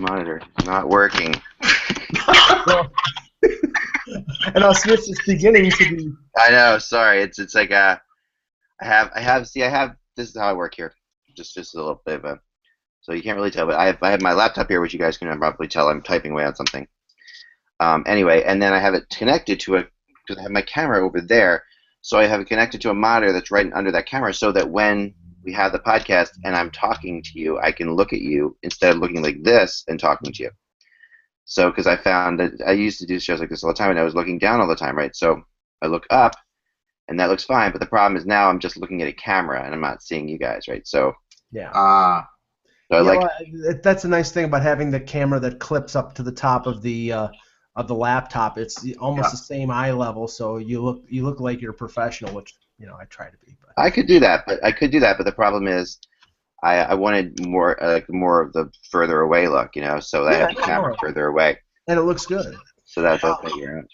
Monitor not working. Well, and I'll switch this beginning to the. I know. Sorry. It's like I have. See, I have. This is how I work here. Just a little bit of a. So you can't really tell, but I have my laptop here, which you guys can probably tell I'm typing away on something. Anyway, and then I have it connected to because I have my camera over there, so I have it connected to a monitor that's right under that camera, so that when we have the podcast and I'm talking to you, I can look at you instead of looking like this and talking to you. So, because I found that I used to do shows like this all the time, and I was looking down all the time, right? So I look up, and that looks fine, but the problem is now I'm just looking at a camera, and I'm not seeing you guys, right? So yeah. So that's a nice thing about having the camera that clips up to the top of the laptop. It's almost the same eye level, so you look like you're a professional, which I try to be. But I could do that, but the problem is I wanted more of the further away look, so I have the camera further away. And it looks good. So that's thank you very much.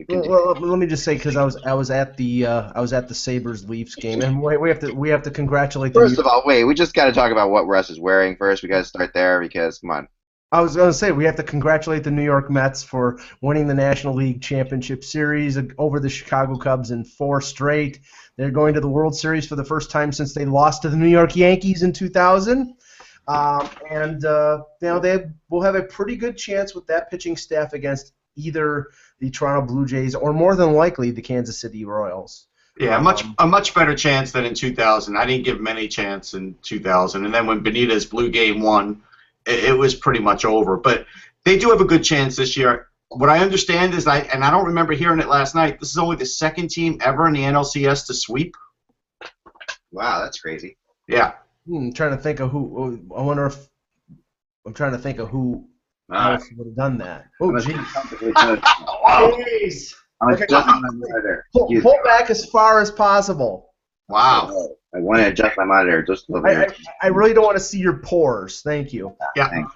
Well, let me just say, because I was at the Sabres Leafs game, and we have to congratulate. First of all, we just got to talk about what Russ is wearing first. We got to start there because come on. I was going to say we have to congratulate the New York Mets for winning the National League Championship Series over the Chicago Cubs in 4 straight. They're going to the World Series for the first time since they lost to the New York Yankees in 2000. They will have a pretty good chance with that pitching staff against either the Toronto Blue Jays or more than likely the Kansas City Royals. Yeah, a much better chance than in 2000. I didn't give them any chance in 2000, and then when Benitez blew Game 1, it was pretty much over. But they do have a good chance this year. What I understand is, I don't remember hearing it last night, this is only the second team ever in the NLCS to sweep. Wow, that's crazy. Yeah. I'm trying to think of who. I'm trying to think of who else would have done that. Oh, jeez. Jeez. Okay, pull back as far as possible. Wow. I want to adjust my monitor just a little bit. I really don't want to see your pores. Thank you. Yeah. Thanks.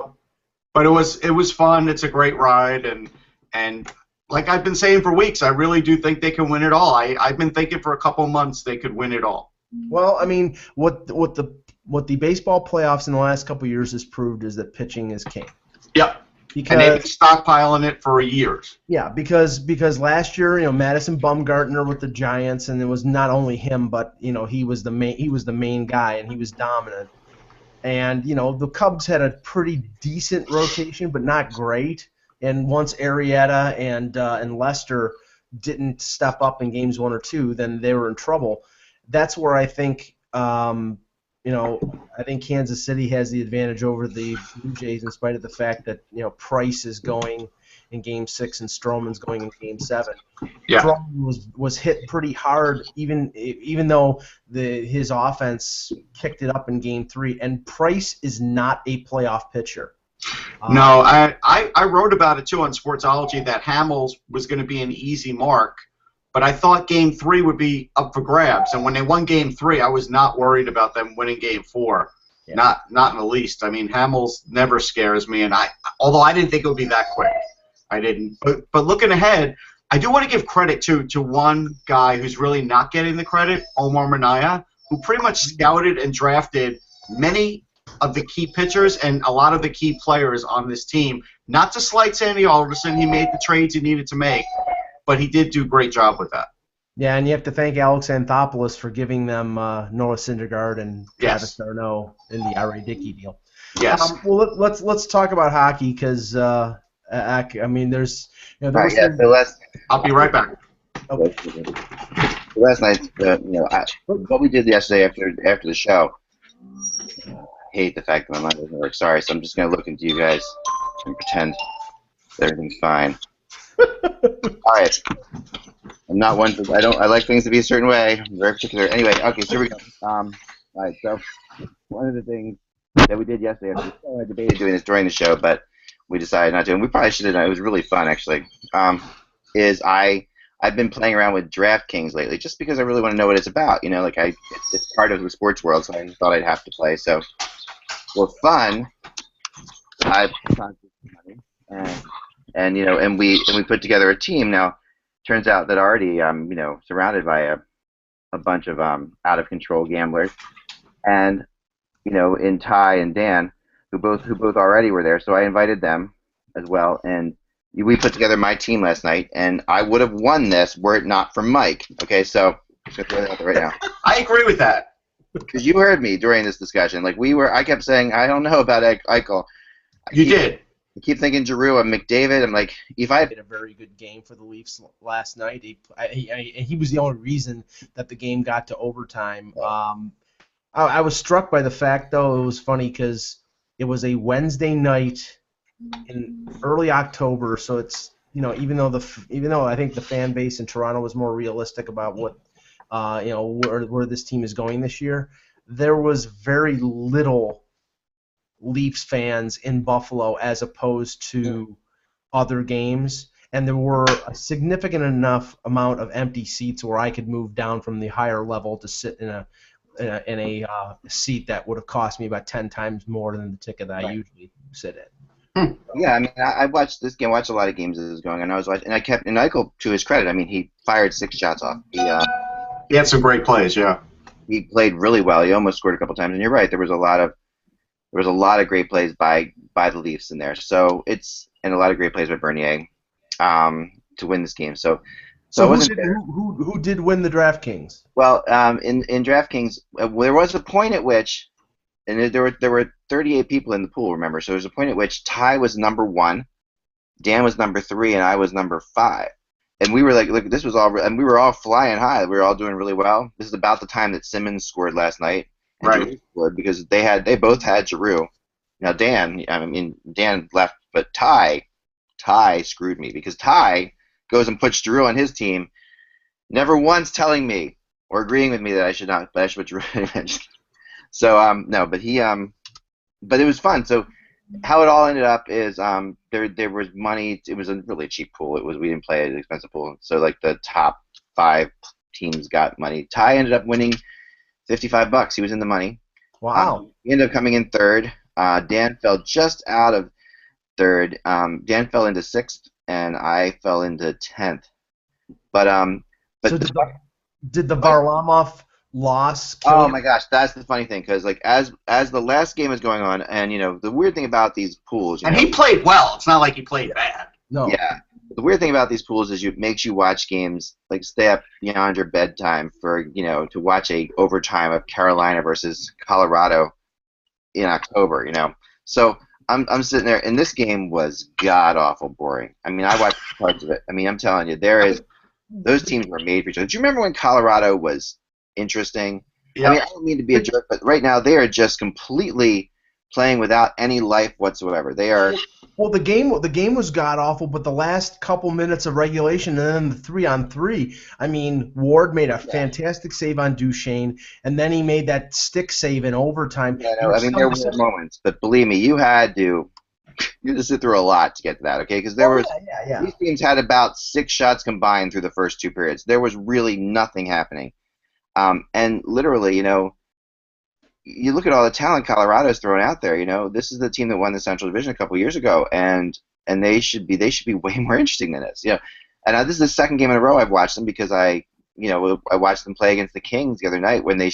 But it was fun. It's a great ride, and like I've been saying for weeks, I really do think they can win it all. I've been thinking for a couple months they could win it all. Well, I mean, what the baseball playoffs in the last couple of years has proved is that pitching is king. Yep. And they've been stockpiling it for years. Yeah, because last year, Madison Bumgarner with the Giants, and it was not only him, but he was the main guy, and he was dominant. And the Cubs had a pretty decent rotation, but not great. And once Arrieta and Lester didn't step up in games 1 or 2, then they were in trouble. That's where I think I think Kansas City has the advantage over the Blue Jays in spite of the fact that Price is going in Game 6 and Stroman's going in Game 7. Yeah. Stroman was hit pretty hard, even though his offense kicked it up in Game 3. And Price is not a playoff pitcher. No, I wrote about it too on Sportsology that Hamels was going to be an easy mark. But I thought Game 3 would be up for grabs, and when they won Game 3, I was not worried about them winning Game 4. Yeah. Not in the least. I mean, Hamels never scares me, and although I didn't think it would be that quick, I didn't. But looking ahead, I do want to give credit to one guy who's really not getting the credit, Omar Minaya, who pretty much scouted and drafted many of the key pitchers and a lot of the key players on this team. Not to slight Sandy Alderson, he made the trades he needed to make. But he did do a great job with that. Yeah, and you have to thank Alex Anthopoulos for giving them Noah Syndergaard and Travis Darno in the R.A. Dickey deal. Yes. Well, let's talk about hockey because I mean, there's I'll be right back. Okay. Last night, what we did yesterday after the show. I hate the fact that my mind doesn't work. Sorry, so I'm just gonna look into you guys and pretend that everything's fine. All right. I'm not one for. I like things to be a certain way. I'm very particular. Anyway, okay, so here we go. All right. So one of the things that we did yesterday, after the show, I debated doing this during the show, but we decided not to. And we probably should have done it. It was really fun, actually. I've been playing around with DraftKings lately, just because I really want to know what it's about. It's part of the sports world, so I thought I'd have to play. So for fun, I put on some money. And we put together a team. Now, turns out that already I'm surrounded by a bunch of out of control gamblers, and in Ty and Dan. who both already were there. So I invited them as well, and we put together my team last night, and I would have won this were it not for Mike. Okay, so I'm just gonna throw that out there right now. I agree with that. Because you heard me during this discussion. Like I kept saying, I don't know about Eichel. You did. I keep thinking Giroux and McDavid. I'm like, if I Had a very good game for the Leafs last night. He was the only reason that the game got to overtime. I was struck by the fact, though, it was funny because it was a Wednesday night in early October, so it's even though I think the fan base in Toronto was more realistic about what where this team is going this year, there was very little Leafs fans in Buffalo as opposed to other games, and there were a significant enough amount of empty seats where I could move down from the higher level to sit in a seat that would have cost me about 10 times more than the ticket that I usually sit in. Yeah, I mean, I watched this game. Watched a lot of games as it was going on. I was watching, and Eichel, to his credit, I mean, he fired 6 shots off. He had some great plays, yeah. He played really well. He almost scored a couple times, and you're right. There was a lot of great plays by the Leafs in there. So and a lot of great plays by Bernier to win this game. So who did win the DraftKings? Well, in DraftKings, there was a point at which, and there were 38 people in the pool. Remember, so there was a point at which Ty was number 1, Dan was number 3, and I was number 5. And we were like, look, this was all, and we were all flying high. We were all doing really well. This is about the time that Simmons scored last night. And right. Giroux scored because they both had Giroux. Now Dan left, but Ty screwed me because Ty goes and puts Giroux on his team, never once telling me or agreeing with me that I should put Giroux in. So no, but it was fun. So how it all ended up is there was money. It was a really cheap pool. We didn't play an expensive pool. So like the top 5 teams got money. Ty ended up winning $55. He was in the money. Wow. He ended up coming in 3rd. Dan fell just out of 3rd. Dan fell into 6th, and I fell into 10th. But so did the Varlamov loss kill Oh you? my gosh, that's the funny thing, because like as the last game is going on, and the weird thing about these pools, he played well. It's not like he played bad. No. Yeah. The weird thing about these pools is it makes you watch games, like stay up beyond your bedtime for, to watch a overtime of Carolina versus Colorado in October, So I'm sitting there, and this game was god-awful boring. I mean, I watched parts of it. I mean, I'm telling you, those teams were made for each other. Do you remember when Colorado was interesting? Yeah. I mean, I don't mean to be a jerk, but right now they are just completely playing without any life whatsoever. They are... Well, the game was god awful, but the last couple minutes of regulation and then the 3-on-3. I mean, Ward made a fantastic save on Duchesne, and then he made that stick save in overtime. Yeah, no, I mean, there were moments, but believe me, you had to sit through a lot to get to that, okay? Because these teams had about 6 shots combined through the first 2 periods. There was really nothing happening, and literally, you look at all the talent Colorado's throwing out there. This is the team that won the Central Division a couple years ago, and they should be way more interesting than this. And this is the 2nd game in a row I've watched them because I watched them play against the Kings the other night when they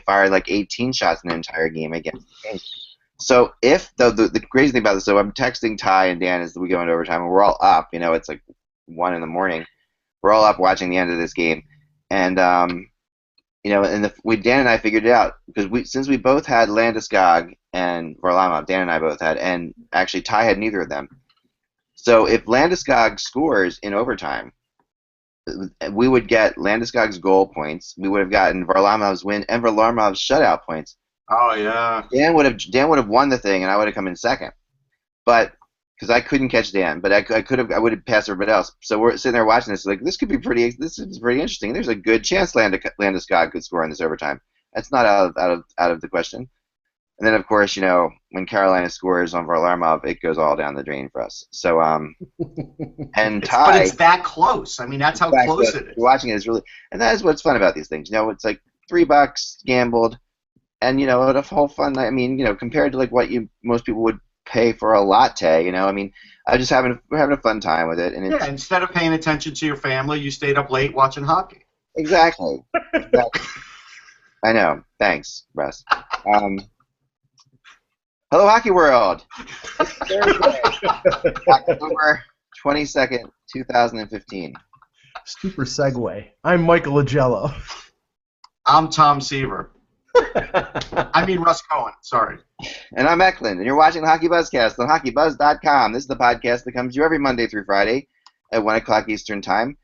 fired like 18 shots in an entire game against the Kings. So the crazy thing about this, so I'm texting Ty and Dan as we go into overtime, and we're all up. It's like 1 in the morning. We're all up watching the end of this game, and Dan and I figured it out because since we both had Landeskog and Varlamov, Dan and I both had, and actually Ty had neither of them. So if Landeskog scores in overtime, we would get Landeskog's goal points. We would have gotten Varlamov's win and Varlamov's shutout points. Oh yeah. Dan would have won the thing, and I would have come in 2nd. But because I couldn't catch Dan, but I would have passed everybody else. So we're sitting there watching this, like this is pretty interesting. There's a good chance Landeskog could score in this overtime. That's not out of the question. And then of course, when Carolina scores on Varlamov, it goes all down the drain for us. So and Ty, but it's that close. I mean, that's how close it is. Watching it is really, and that is what's fun about these things. It's like $3 gambled, and the whole fun night. I mean, compared to like what most people would pay for a latte, I mean, we're having a fun time with it, and instead of paying attention to your family, you stayed up late watching hockey. Exactly. I know. Thanks, Russ. Hello, Hockey World. It's Thursday, October 22nd, 2015. Super segue. I'm Michael Agello. I'm Tom Seaver. I mean Russ Cohen, sorry. And I'm Eklund, and you're watching the HockeyBuzzCast on HockeyBuzz.com. This is the podcast that comes to you every Monday through Friday at 1 o'clock Eastern Time,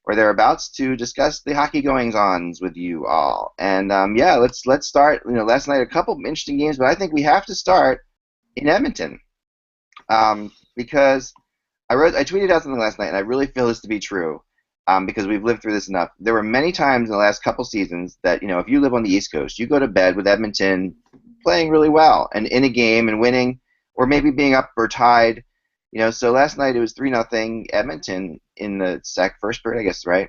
or thereabouts, to discuss the hockey goings-ons with you all. And let's start. Last night a couple of interesting games, but I think we have to start in Edmonton because I tweeted out something last night, and I really feel this to be true because we've lived through this enough. There were many times in the last couple seasons that if you live on the East Coast, you go to bed with Edmonton playing really well and in a game and winning, or maybe being up or tied. So last night it was 3-0 Edmonton in the first period, I guess, right?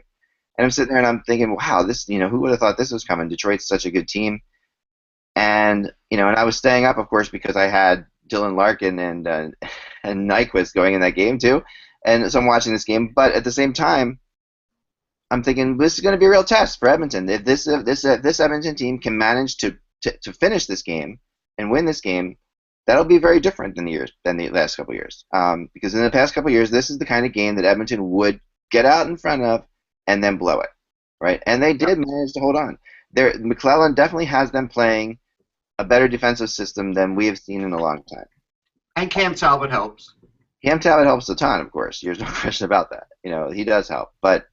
And I'm sitting there and I'm thinking, wow, this, who would have thought this was coming? Detroit's such a good team. And, and I was staying up, of course, because I had Dylan Larkin and Nyquist going in that game too. And so I'm watching this game. But at the same time, I'm thinking this is going to be a real test for Edmonton. If this Edmonton team can manage to finish this game and win this game, that'll be very different than the last couple of years. Because in the past couple of years, this is the kind of game that Edmonton would get out in front of and then blow it, right? And they did manage to hold on. McClellan definitely has them playing a better defensive system than we have seen in a long time. And Cam Talbot helps. Cam Talbot helps a ton, of course. There's no question about that. He does help. But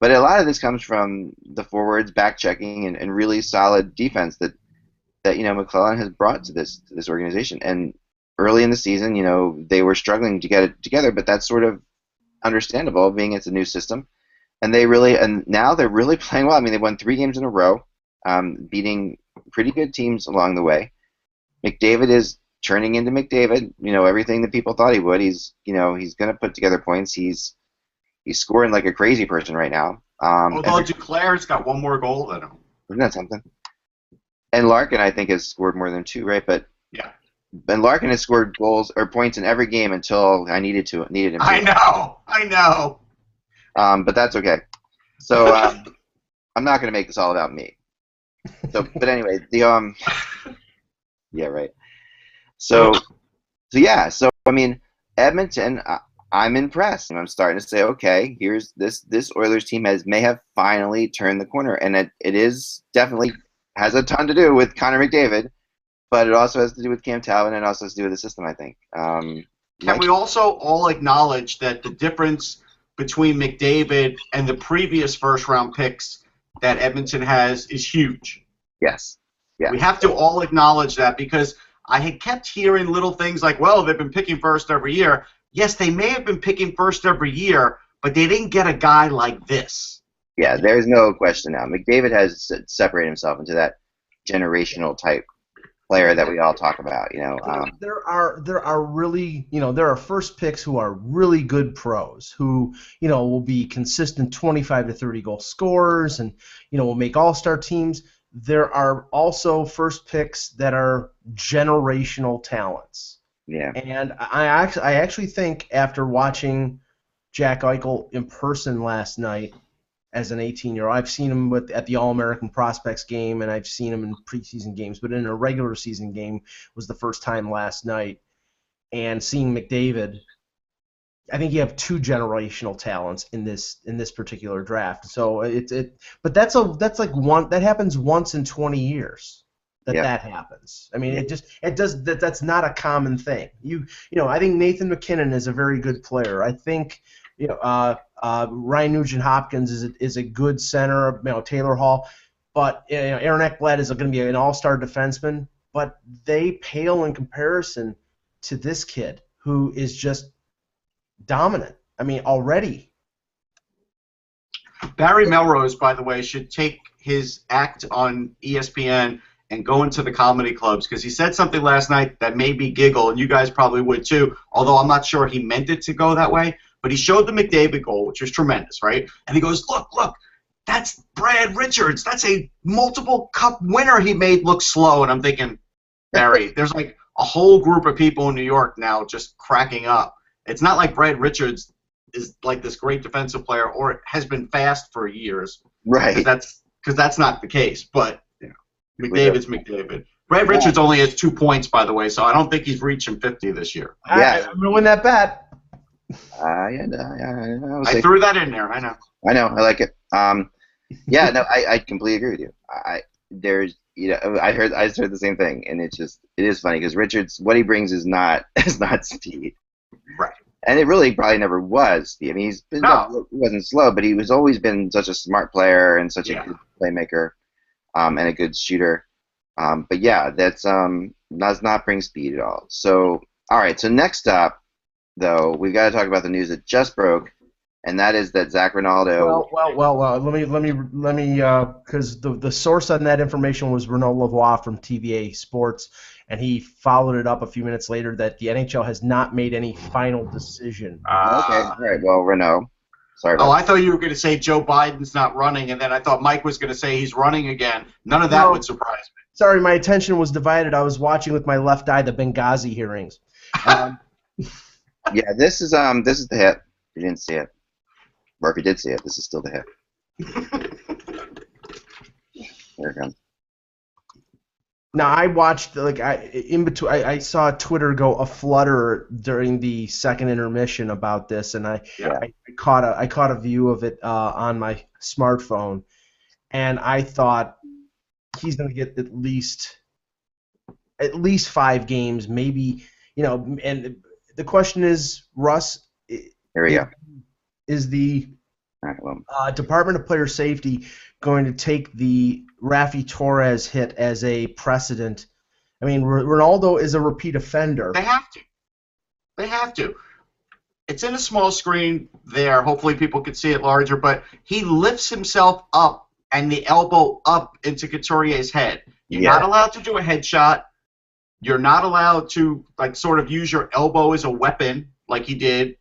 a lot of this comes from the forwards back checking and really solid defense that McClellan has brought to this organization. And early in the season, they were struggling to get it together, but that's sort of understandable, being it's a new system. And now they're really playing well. I mean, they won 3 games in a row, beating pretty good teams along the way. McDavid is turning into McDavid. Everything that people thought he would. He's going to put together points. He's scoring like a crazy person right now. Although Duclair's got one more goal than him. Isn't that something? And Larkin, I think, has scored more than 2, right? But yeah. And Larkin has scored goals or points in every game until I needed him. I know. But that's okay. So I'm not going to make this all about me. But anyway, yeah, right. So I mean, Edmonton, I'm impressed. I'm starting to say, okay, here's this Oilers team may have finally turned the corner, and it is definitely has a ton to do with Connor McDavid, but it also has to do with Cam Talbot, and it also has to do with the system, I think. Can we also all acknowledge that the difference between McDavid and the previous first-round picks that Edmonton has is huge? Yes. Yeah. We have to all acknowledge that, because I had kept hearing little things like, well, they've been picking first every year. Yes, they may have been picking first every year, but they didn't get a guy like this. Yeah, there's no question now. McDavid has separated himself into that generational type player that we all talk about. There are really, there are first picks who are really good pros who, will be consistent 25 to 30 goal scorers and, will make all-star teams. There are also first picks that are generational talents. Yeah. And I actually think after watching Jack Eichel in person last night as an 18-year-old, I've seen him at the All-American Prospects game, and I've seen him in preseason games, but in a regular season game was the first time last night. And seeing McDavid, I think you have 2 generational talents in this particular draft. So but that's like that happens once in 20 years. That happens. I mean, that's not a common thing. I think Nathan McKinnon is a very good player. I think Ryan Nugent-Hopkins is a good center. Taylor Hall, but Aaron Ekblad is going to be an all-star defenseman. But they pale in comparison to this kid who is just dominant. I mean, already. Barry Melrose, by the way, should take his act on ESPN and go into the comedy clubs, because he said something last night that made me giggle, and you guys probably would too, although I'm not sure he meant it to go that way. But he showed the McDavid goal, which was tremendous, right? And he goes, look, that's Brad Richards. That's a multiple cup winner he made look slow. And I'm thinking, Barry, there's like a whole group of people in New York now just cracking up. It's not like Brad Richards is like this great defensive player or has been fast for years. Right. Because that's not the case. But McDavid's McDavid. Red Richards only has 2 points, by the way, so I don't think he's reaching 50 this year. Yeah. I'm gonna win that bet. I threw that in there. I know. I know. I like it. Yeah. No, I completely agree with you. I heard the same thing, and it is funny because Richards, what he brings is not speed. Right. And it really probably never was. I mean, he wasn't slow, but he was always been such a smart player and such a good playmaker, and a good shooter. But yeah, that's does not bring speed at all. So all right. So next up, though, we've got to talk about the news that just broke, and that is that Zac Rinaldo. Well. Let me, because the source on that information was Renaud Lavoie from TVA Sports, and he followed it up a few minutes later that the NHL has not made any final decision. Okay, all right. Well, Renaud, sorry. I thought you were going to say Joe Biden's not running, and then I thought Mike was going to say he's running again. None of that would surprise me. Sorry, my attention was divided. I was watching with my left eye the Benghazi hearings. Yeah, this is the hit. You didn't see it, or if you did see it, this is still the hit. There it comes. Now I watched I saw Twitter go aflutter during the second intermission about this, and I caught a view of it on my smartphone, and I thought he's going to get at least 5 games, maybe, and the question is, Russ, here we go. Is the Department of Player Safety going to take the Raffi Torres hit as a precedent? I mean, Ronaldo is a repeat offender. They have to. It's in a small screen there. Hopefully people can see it larger, but he lifts himself up and the elbow up into Couturier's head. You're not allowed to do a headshot. You're not allowed to sort of use your elbow as a weapon like he did.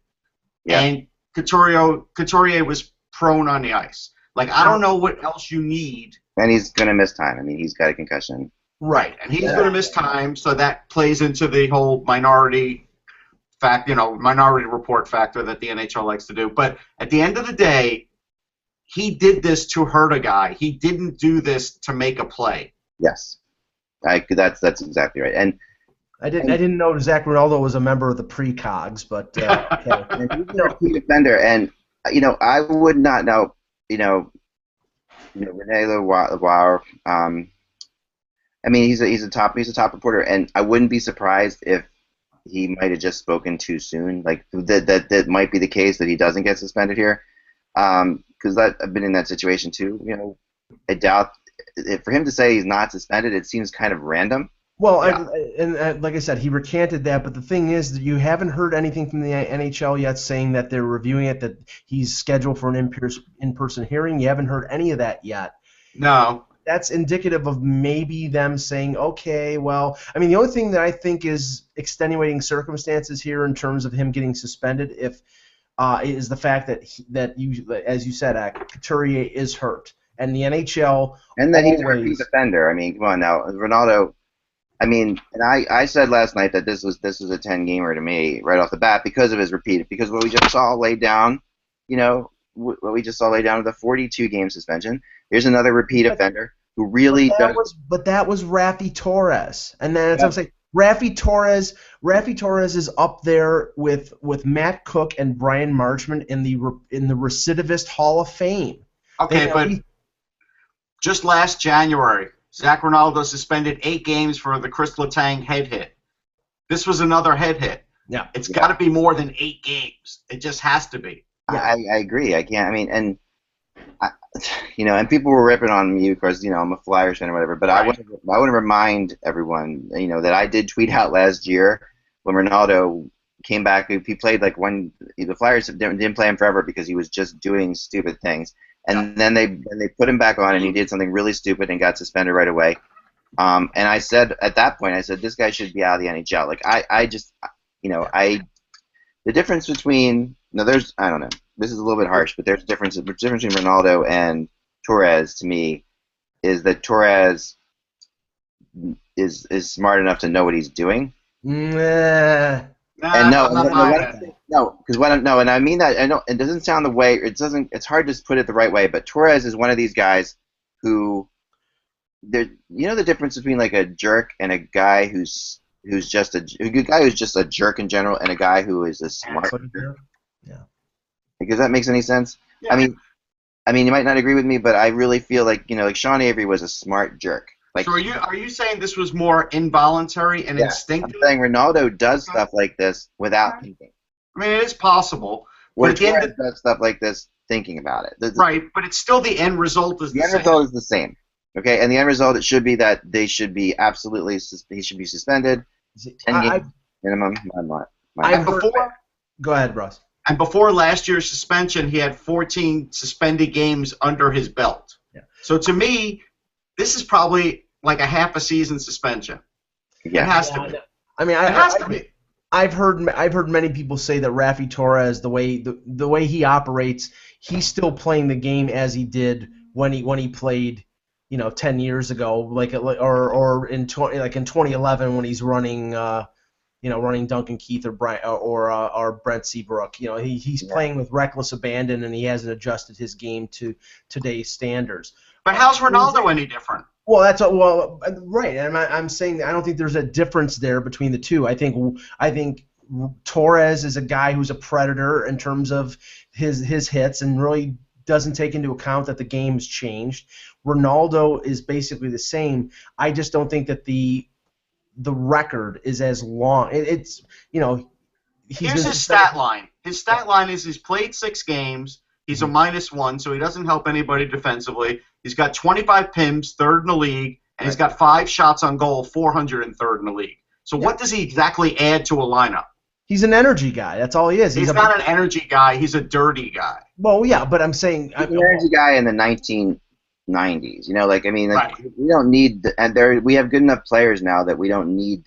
Yeah. And Couturier was prone on the ice. I don't know what else you need. And he's going to miss time. I mean, he's got a concussion. Right, and he's going to miss time, so that plays into the whole minority report factor that the NHL likes to do. But at the end of the day, he did this to hurt a guy. He didn't do this to make a play. Yes, that's exactly right. And I didn't know Zac Rinaldo was a member of the precogs, but okay. And he's a repeat offender, and I would not know. Rene Lavoie. I mean, he's a top reporter, and I wouldn't be surprised if he might have just spoken too soon. That might be the case that he doesn't get suspended here, because I've been in that situation too. I doubt for him to say he's not suspended. It seems kind of random. Well, and like I said, he recanted that, but the thing is that you haven't heard anything from the NHL yet saying that they're reviewing it, that he's scheduled for an in-person hearing. You haven't heard any of that yet. No. That's indicative of maybe them saying, okay, well, I mean, the only thing that I think is extenuating circumstances here in terms of him getting suspended is the fact that as you said, Couturier is hurt. And the NHL and that he's a repeat offender. I mean, come on now, Ronaldo. I mean, and I said last night that this was a 10-gamer to me right off the bat because of his repeat. Because what we just saw laid down, what we just saw laid down with a 42-game suspension. Here's another repeat offender who really does. But that was Raffi Torres, and then that's what I'm saying. Raffi Torres is up there with Matt Cook and Brian Marchment in the recidivist Hall of Fame. Okay, but just last January, Zac Rinaldo suspended 8 games for the Chris Letang head hit. This was another head hit. Yeah, it's got to be more than 8 games. It just has to be. Yeah. I agree. I can't. I mean, and and people were ripping on me because I'm a Flyers fan or whatever. But right. I want to remind everyone, that I did tweet out last year when Ronaldo came back. He played the Flyers didn't play him forever because he was just doing stupid things. And then they put him back on, and he did something really stupid and got suspended right away. And I said at that point, this guy should be out of the NHL. The difference between there's I don't know. This is a little bit harsh, but there's a difference. The difference between Ronaldo and Torres to me is that Torres is smart enough to know what he's doing. And and I mean that. I know it doesn't sound the way. It's hard to put it the right way. But Torres is one of these guys who you know the difference between like a jerk and a guy who's just a guy who's just a jerk in general, and a guy who is a smart jerk. Yeah. Like, does that make any sense? Yeah. I mean, you might not agree with me, but I really feel like like Sean Avery was a smart jerk. Like, so are you saying this was more involuntary and instinctive? I'm saying Rinaldo does stuff like this without thinking. I mean, it is possible. Where But at the end Torres does stuff like this thinking about it. Right, but it's still the end result is The end result is the same. Okay, and the end result, it should be that they should be he should be suspended. 10 games minimum. Go ahead, Russ. And before last year's suspension, he had 14 suspended games under his belt. Yeah. So to me, this is probably like a half a season suspension. Yeah. It has to be. I mean, It has to be. I've heard many people say that Rafi Torres, the way he operates, he's still playing the game as he did when he played, 10 years ago, or in 2011 when he's running running Duncan Keith or Brent Seabrook. He's playing with reckless abandon, and he hasn't adjusted his game to today's standards. But how's Rinaldo any different? Well, right. And I'm saying that I don't think there's a difference there between the two. I think Torres is a guy who's a predator in terms of his hits and really doesn't take into account that the game's changed. Rinaldo is basically the same. I just don't think that the record is as long. Here's his stat line. His stat line is he's played 6 games. He's a -1, so he doesn't help anybody defensively. He's got 25 PIMs, 3rd in the league, and he's got 5 shots on goal, 403rd in the league. So what does he exactly add to a lineup? He's an energy guy. That's all he is. He's not an energy guy. He's a dirty guy. Well, yeah, but I'm saying he's an energy guy in the 1990s. We don't need we have good enough players now that we don't need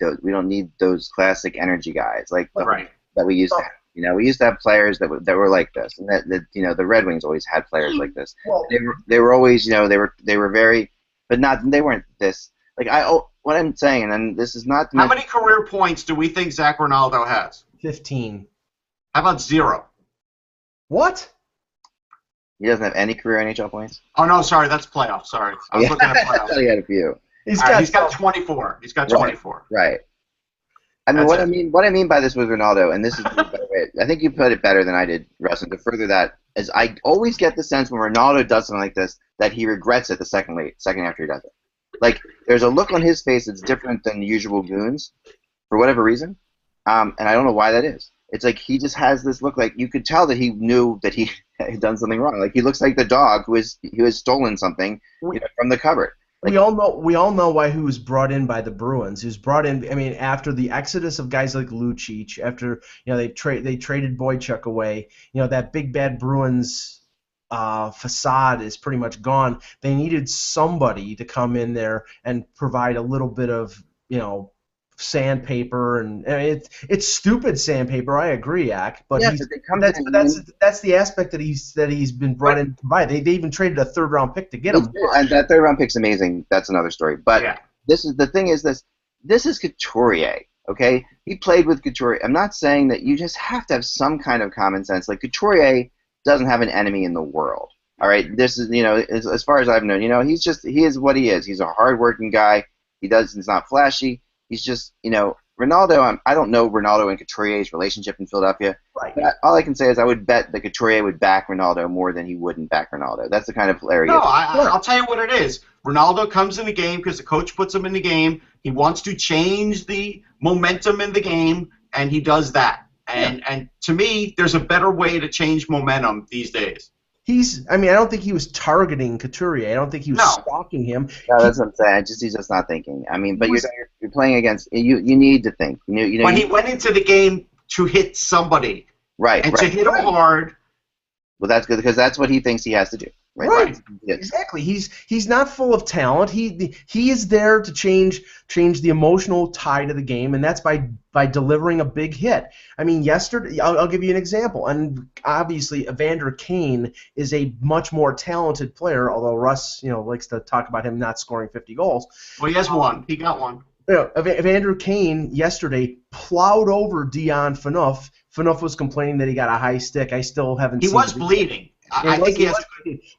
those classic energy guys that we used to have. We used to have players that were like this, and that the Red Wings always had players like this. Well, they were always they were very, but they weren't this. What I'm saying, and then this is not. How many career points do we think Zac Rinaldo has? 15. How about 0? What? He doesn't have any career NHL points? Oh, no, sorry, that's playoffs. Sorry. I was looking at playoffs. I thought he had a few. He's got 24. He's got 24. Right. I mean, what I mean by this with Rinaldo, and this is the better way, I think you put it better than I did, Russ, and to further that, is I always get the sense when Rinaldo does something like this that he regrets it the second after he does it. Like, there's a look on his face that's different than usual goons, for whatever reason, and I don't know why that is. It's like he just has this look like you could tell that he knew that he had done something wrong. Like, he looks like the dog who has stolen something from the cupboard. Like, we all know why he was brought in by the Bruins. He was brought in. I mean, after the exodus of guys like Lucic, after they traded Boychuk away. That big bad Bruins facade is pretty much gone. They needed somebody to come in there and provide a little bit of sandpaper, and it's stupid sandpaper. I agree, Ak, but that's the aspect that he's been brought in to provide. They even traded a 3rd round pick to get him. And that 3rd round pick's amazing. That's another story. But this is this is Couturier. Okay, he played with Couturier. I'm not saying that you just have to have some kind of common sense. Like, Couturier doesn't have an enemy in the world. All right, this is as far as I've known. He is what he is. He's a hardworking guy. He's not flashy. He's just, Rinaldo. I don't know Rinaldo and Couturier's relationship in Philadelphia. Right. But all I can say is I would bet that Couturier would back Rinaldo more than he wouldn't back Rinaldo. That's the kind of player he is. I'll tell you what it is. Rinaldo comes in the game because the coach puts him in the game. He wants to change the momentum in the game, and he does that. And to me, there's a better way to change momentum these days. I don't think he was targeting Couturier. I don't think he was stalking him. No, that's what I'm saying. He's just not thinking. I mean, but you're playing against. You need to think. When he went into the game to hit somebody, right, and to hit him hard. Well, that's good because that's what he thinks he has to do. Right. Exactly. He's not full of talent. He is there to change the emotional tide of the game, and that's by delivering a big hit. I mean, yesterday, I'll give you an example. And obviously, Evander Kane is a much more talented player, although Russ, likes to talk about him not scoring 50 goals. Well, he has one. He got one. Evander Kane yesterday plowed over Dion Phaneuf. Phaneuf was complaining that he got a high stick. I still haven't seen it. He was bleeding. I think he has.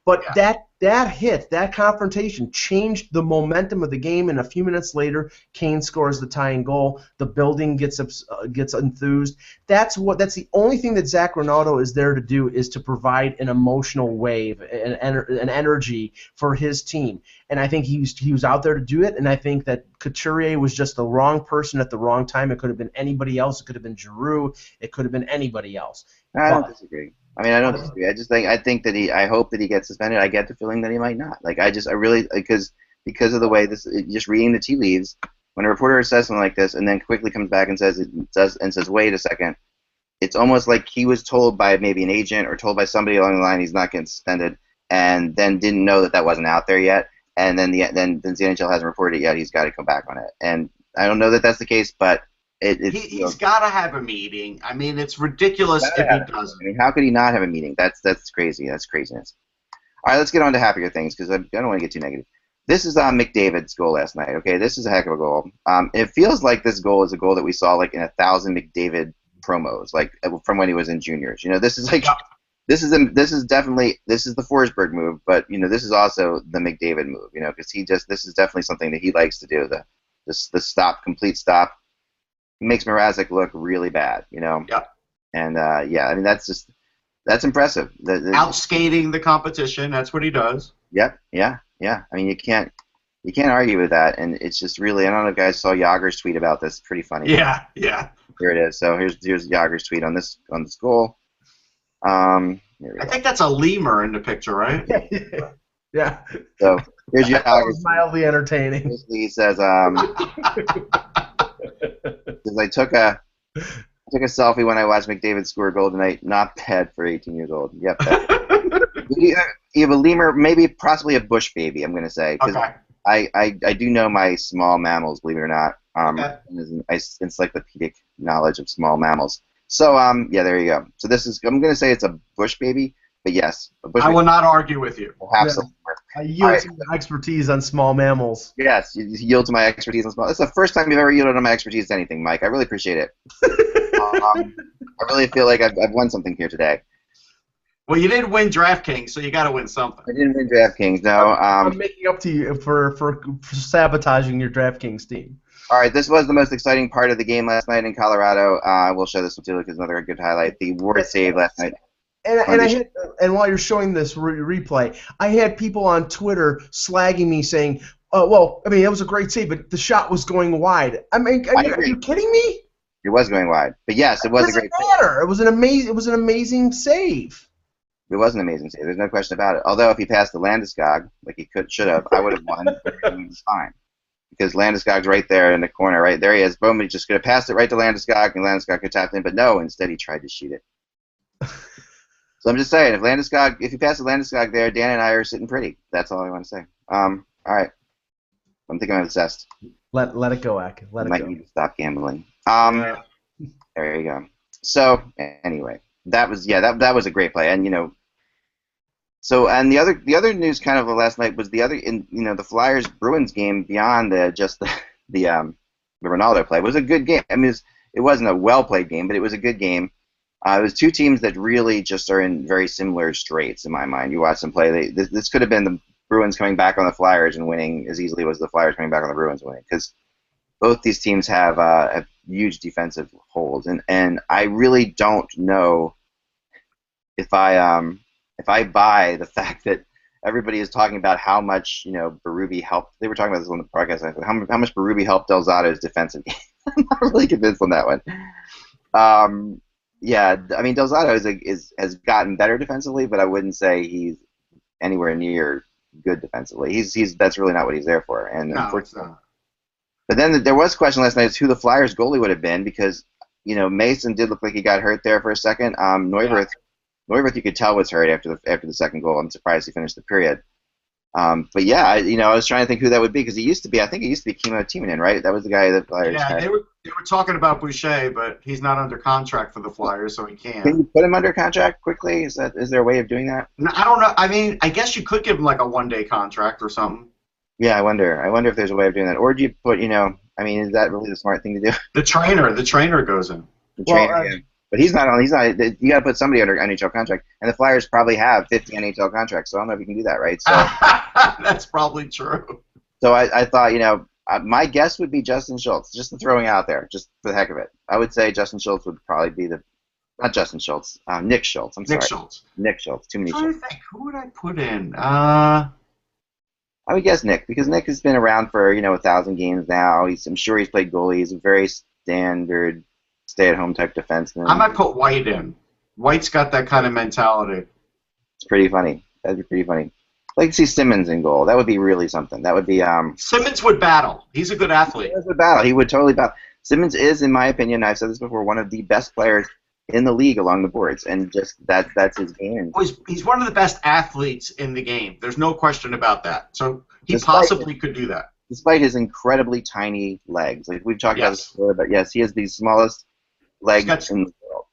But that hit, that confrontation, changed the momentum of the game. And a few minutes later, Kane scores the tying goal. The building gets enthused. That's the only thing that Zac Rinaldo is there to do, is to provide an emotional wave, an energy for his team. And I think he was out there to do it. And I think that Couturier was just the wrong person at the wrong time. It could have been anybody else. It could have been Giroux. It could have been anybody else. I don't disagree. I mean, I don't disagree. I think that I hope that he gets suspended. I get the feeling that he might not. Like, I really, because of the way just reading the tea leaves, when a reporter says something like this and then quickly comes back and says, wait a second, it's almost like he was told by maybe an agent or told by somebody along the line he's not getting suspended, and then didn't know that wasn't out there yet, and then the NHL hasn't reported it yet. He's got to come back on it, and I don't know that that's the case, but. He's got to have a meeting. I mean, it's ridiculous if he doesn't. I mean, how could he not have a meeting? That's crazy. That's craziness. All right, let's get on to happier things, because I don't want to get too negative. This is McDavid's goal last night. Okay, this is a heck of a goal. It feels like this goal is a goal that we saw like in 1,000 McDavid promos, like from when he was in juniors. You know, this is like this is definitely the Forsberg move, but you know, this is also the McDavid move. You know, because this is definitely something that he likes to do. The complete stop. He makes Mrazek look really bad, you know. Yep. And I mean, that's impressive. Outskating the competition, that's what he does. Yep. Yeah. I mean, you can't argue with that, and it's just really. I don't know if you guys saw Yager's tweet about this. Pretty funny. Yeah. Here it is. So here's Yager's tweet on this goal. I think that's a lemur in the picture, right? Yeah. So here's Yager's. That was mildly entertaining. He says, because I took a selfie when I watched McDavid score a goal tonight. Not bad for 18 years old. Yep. You have a lemur, maybe possibly a bush baby, I'm going to say. Okay. I do know my small mammals, believe it or not. Okay. Encyclopedic knowledge of small mammals. So, yeah, there you go. So I'm going to say it's a bush baby, but yes. I will not argue with you. I yield to my expertise on small mammals. Yes, you yield to my expertise on small. It's the first time you've ever yielded on my expertise to anything, Mike. I really appreciate it. I really feel like I've won something here today. Well, you didn't win DraftKings, so you got to win something. I didn't win DraftKings, no. I'm making up to you for sabotaging your DraftKings team. All right, this was the most exciting part of the game last night in Colorado. We'll show this one too because another good highlight. The Ward save last night. And while you're showing this replay, I had people on Twitter slagging me saying, "Oh, well, I mean, it was a great save, but the shot was going wide." I mean, are you kidding me? It was going wide, but yes, it was a great save. It was an amazing save. It was an amazing save. There's no question about it. Although if he passed to Landeskog, like he should have, I would have won. But it was fine because Landeskog's right there in the corner, right there he is. Boom! He just could have passed it right to Landeskog, and Landeskog could tap in, but no. Instead, he tried to shoot it. So I'm just saying, if you pass the Landeskog there, Dan and I are sitting pretty. That's all I want to say. All right. I'm thinking I'm obsessed. Let it go, Ak. Let it go. Might need to stop gambling. There you go. So anyway, that was a great play, and you know. So and the other news kind of last night was the Flyers Bruins game beyond the Rinaldo play. It was a good game. I mean, it wasn't a well played game, but it was a good game. It was two teams that really just are in very similar straits in my mind. You watch them play. This could have been the Bruins coming back on the Flyers and winning as easily as the Flyers coming back on the Bruins and winning, because both these teams have huge defensive holes, and I really don't know if I buy the fact that everybody is talking about how much Berube helped. They were talking about this on the podcast. How much Berube helped Del Zotto's defensive game. I'm not really convinced on that one. Yeah, I mean Del Zotto has gotten better defensively, but I wouldn't say he's anywhere near good defensively. That's really not what he's there for. And no, it's not. But then there was a question last night as to who the Flyers goalie would have been, because Mason did look like he got hurt there for a second. Neuwirth you could tell was hurt after the second goal. I'm surprised he finished the period. But yeah, I was trying to think who that would be, because he used to be Kimmo Timonen, right? That was the guy that Flyers had. They were talking about Boucher, but he's not under contract for the Flyers, so he can't. Can you put him under contract quickly? Is there a way of doing that? No, I don't know. I mean, I guess you could give him like a one-day contract or something. Yeah, I wonder if there's a way of doing that, or do you put I mean, is that really the smart thing to do? The trainer goes in. The trainer, yeah. But he's not on. He's not. You got to put somebody under NHL contract, and the Flyers probably have 50 NHL contracts. So I don't know if you can do that, right? So that's probably true. So I thought, my guess would be Justin Schultz, just throwing it out there, just for the heck of it. I would say Justin Schultz would probably be not Justin Schultz, Nick Schultz. I'm sorry. Nick Schultz. Too many Schultz. Who would I put in? I would guess Nick, because Nick has been around for 1,000 games now. I'm sure he's played goalie. He's a very standard stay-at-home type defenseman. I might put White in. White's got that kind of mentality. It's pretty funny. That'd be pretty funny. I'd like to see Simmons in goal. That would be really something. That would be. Simmons would battle. He's a good athlete. He would battle. He would totally battle. Simmons is, in my opinion, I've said this before, one of the best players in the league along the boards, and just that's his game. He's one of the best athletes in the game. There's no question about that. So he possibly could do that. Despite his incredibly tiny legs. Like we've talked about this before, but yes, he has the smallest legs in the world.